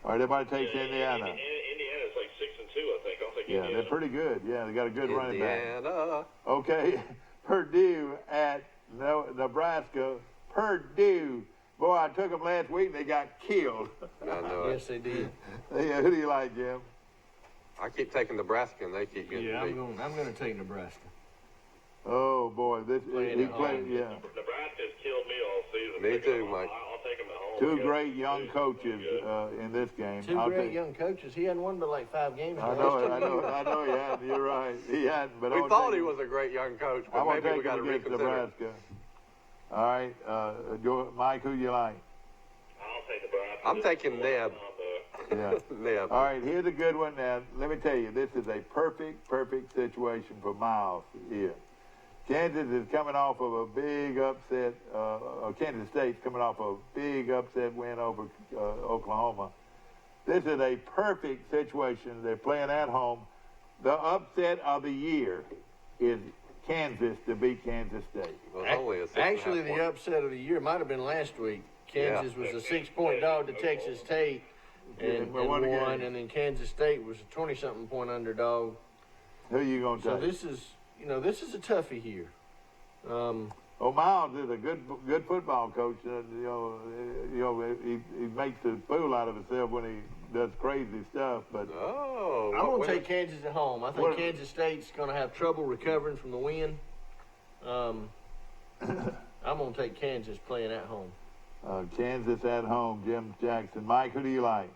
All right, everybody takes Indiana. Indiana's like 6-2, I think. I'll take Indiana. They're pretty good. Yeah, they got a good running back. Indiana. Okay, Purdue at Nebraska. Purdue. Boy, I took them last week and they got killed. I know Yes, they did. Yeah, who do you like, Jim? I keep taking Nebraska, and they keep getting beat. I'm going to take Nebraska. Oh boy, he played. Yeah. Nebraska's killed me all season. Me too, Mike. I'll take them at home. Two great young coaches in this game. Two great young coaches. He hadn't won but like 5 games. I know he hadn't. You're right. He hadn't. But we thought he was a great young coach, but maybe we got to reconsider. Nebraska. All right, Mike, who you like? I'll take Nebraska. I'm taking Neb. Yeah. Yeah. All right, here's a good one. Now, let me tell you, this is a perfect situation for Miles here. Kansas is coming off of a big upset, Kansas State's coming off a big upset win over Oklahoma. This is a perfect situation. They're playing at home. The upset of the year is Kansas to beat Kansas State. Well, it's only a 6.5 Actually, the point. upset of the year might have been last week. Kansas was a 6-point dog to Texas State and won, and then Kansas State was a 20-something point underdog. Who you gonna take? So this is a toughie here. Miles is a good football coach. He makes a fool out of himself when he does crazy stuff. But I'm gonna take Kansas at home. I think Kansas State's gonna have trouble recovering from the win. I'm gonna take Kansas playing at home. Kansas at home, Jim Jackson. Mike, who do you like?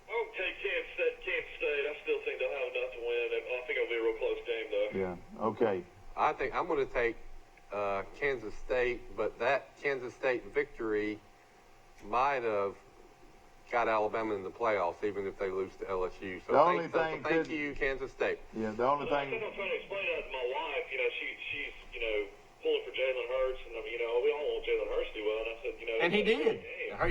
I'll take Kansas State. I still think they'll have enough to win. I think it'll be a real close game, though. Yeah. Okay. I think I'm going to take Kansas State, but that Kansas State victory might have got Alabama in the playoffs, even if they lose to LSU. So thank you, Kansas State. Yeah, the only thing. I'm trying to explain that to my wife. She's pulling for Jalen Hurts, and we all want Jalen Hurts to do well. And I said, and he did.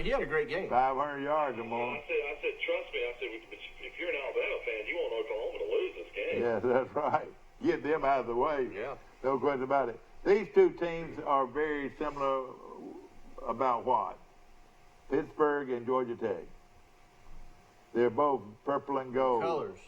He had a great game. 500 yards or more. I said, trust me. I said, if you're an Alabama fan, you want Oklahoma to lose this game. Yeah, that's right. Get them out of the way. Yeah. No question about it. These two teams are very similar about what? Pittsburgh and Georgia Tech. They're both purple and gold. Colors.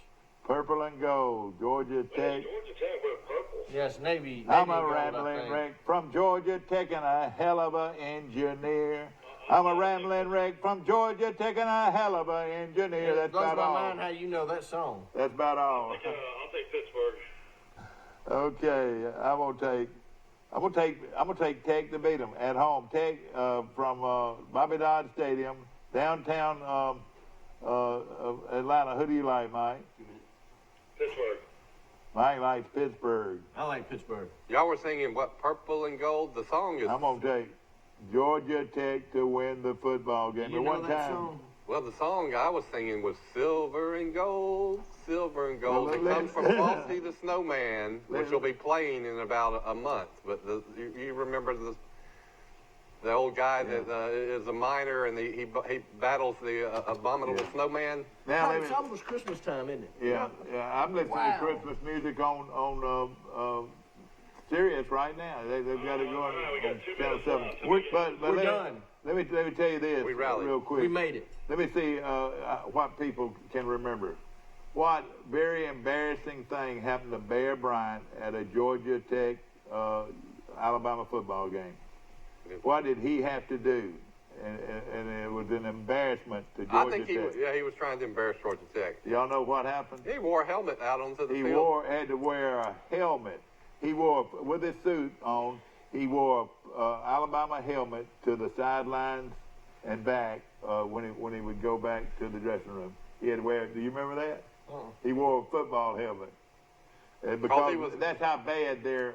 Purple and gold. Georgia Tech. Georgia Tech with purple. Yes, Navy. I'm a rambling wreck from Georgia Tech and a hell of a engineer. I'm a rambling wreck from Georgia Tech and a hell of a engineer. That's about all. Blows my mind how you know that song. That's about all. I'll take Pittsburgh. Okay, I'm gonna take Tech to beat them at home. Tech from Bobby Dodd Stadium, downtown Atlanta. Who do you like, Mike? Pittsburgh. Mike likes Pittsburgh. I like Pittsburgh. Y'all were singing what? Purple and gold. The song is. I'm gonna take Georgia Tech to win the football game. You know that song? Well, the song I was singing was Silver and Gold, Silver and Gold. It comes from Frosty the Snowman, which will be playing in about a month. But you remember the old guy that is a miner and he battles the abominable snowman? Now, It's almost Christmas time, isn't it? Yeah. I'm listening to Christmas music on Sirius right now. They've got it going on Channel 7. We're done. Let me tell you this real quick. We made it. Let me see what people can remember. What very embarrassing thing happened to Bear Bryant at a Georgia Tech Alabama football game? What did he have to do? And it was an embarrassment to Georgia I think he was trying to embarrass Georgia Tech. Y'all know what happened? He wore a helmet out onto the field. He had to wear a helmet. He wore, with his suit on, he wore Alabama helmet to the sidelines and back when he would go back to the dressing room. He had to wear. Do you remember that? He wore a football helmet. Because that's how bad their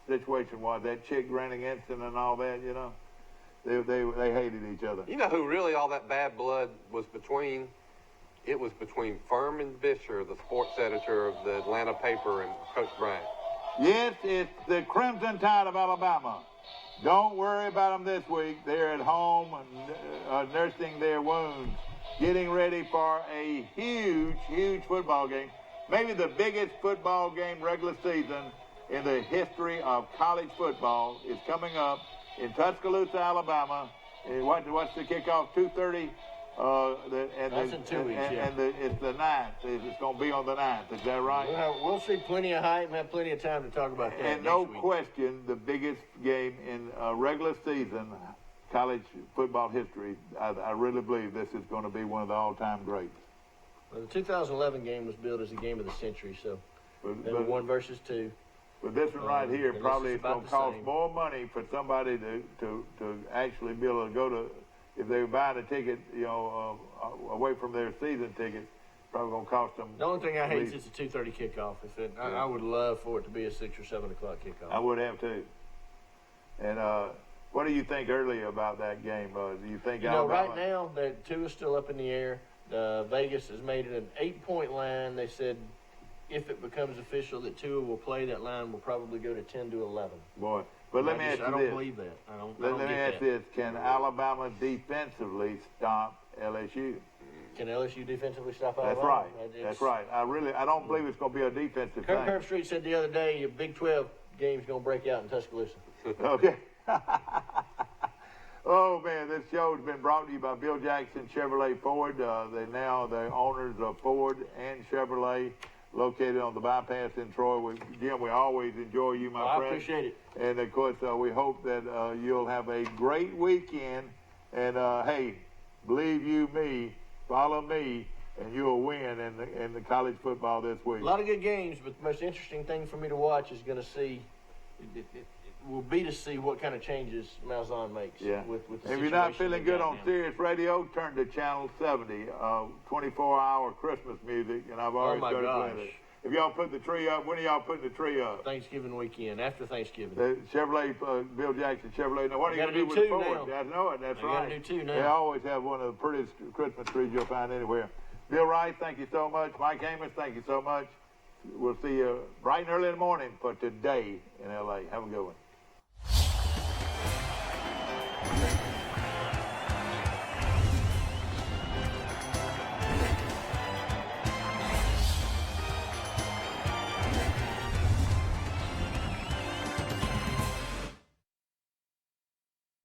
situation was. That chick ran against him and all that, They hated each other. You know who really all that bad blood was between? It was between Furman Bisher, the sports editor of the Atlanta paper, and Coach Bryant. Yes, it's the Crimson Tide of Alabama. Don't worry about them this week. They're at home nursing their wounds, getting ready for a huge football game. Maybe the biggest football game regular season in the history of college football is coming up in Tuscaloosa, Alabama. What's the kickoff? 2:30. That's in 2 weeks, and it's the 9th. It's going to be on the 9th. Is that right? We'll see plenty of hype and have plenty of time to talk about that. And no question, the biggest game in regular season college football history. I really believe this is going to be one of the all-time greats. Well, the 2011 game was billed as a game of the century, so number 1 versus 2. But this one right here probably is going to cost more money for somebody to actually be able to go to. If they were buying a ticket, away from their season ticket, probably going to cost them. The only thing I hate is it's a 2:30 kickoff. I would love for it to be a 6 or 7 o'clock kickoff. I would have too. And What do you think earlier about that game? Do you think right now, the 2 is still up in the air. Vegas has made it an 8-point line. They said if it becomes official that Tua will play, that line will probably go to 10 to 11. Boy, but let me ask you this. I don't believe that. I don't let me get ask this. Can Alabama defensively stop LSU? Can LSU defensively stop That's Alabama? right. That's right. I don't believe it's going to be a defensive thing. Kirk Street said the other day, your Big 12 game's going to break out in Tuscaloosa. Okay. Oh, man, this show has been brought to you by Bill Jackson Chevrolet Ford. They're now the owners of Ford and Chevrolet, located on the bypass in Troy. Jim, we always enjoy you, my friend. I appreciate it. And, of course, we hope that you'll have a great weekend. And, hey, believe you me, follow me, and you'll win in the college football this week. A lot of good games, but the most interesting thing for me to watch is going to see will be to see what kind of changes Malzahn makes. Yeah. With the if you're not situation feeling they good got on now. Sirius Radio, turn to Channel 70, 24-hour Christmas music, and I've already started playing it. If y'all put the tree up, when are y'all putting the tree up? Thanksgiving weekend, after Thanksgiving. The Chevrolet, Bill Jackson Chevrolet. Now, what are you going to do with the Ford? I know it. That's right. Got to do 2 now. They always have one of the prettiest Christmas trees you'll find anywhere. Bill Wright, thank you so much. Mike Amos, thank you so much. We'll see you bright and early in the morning for Today in L.A. Have a good one.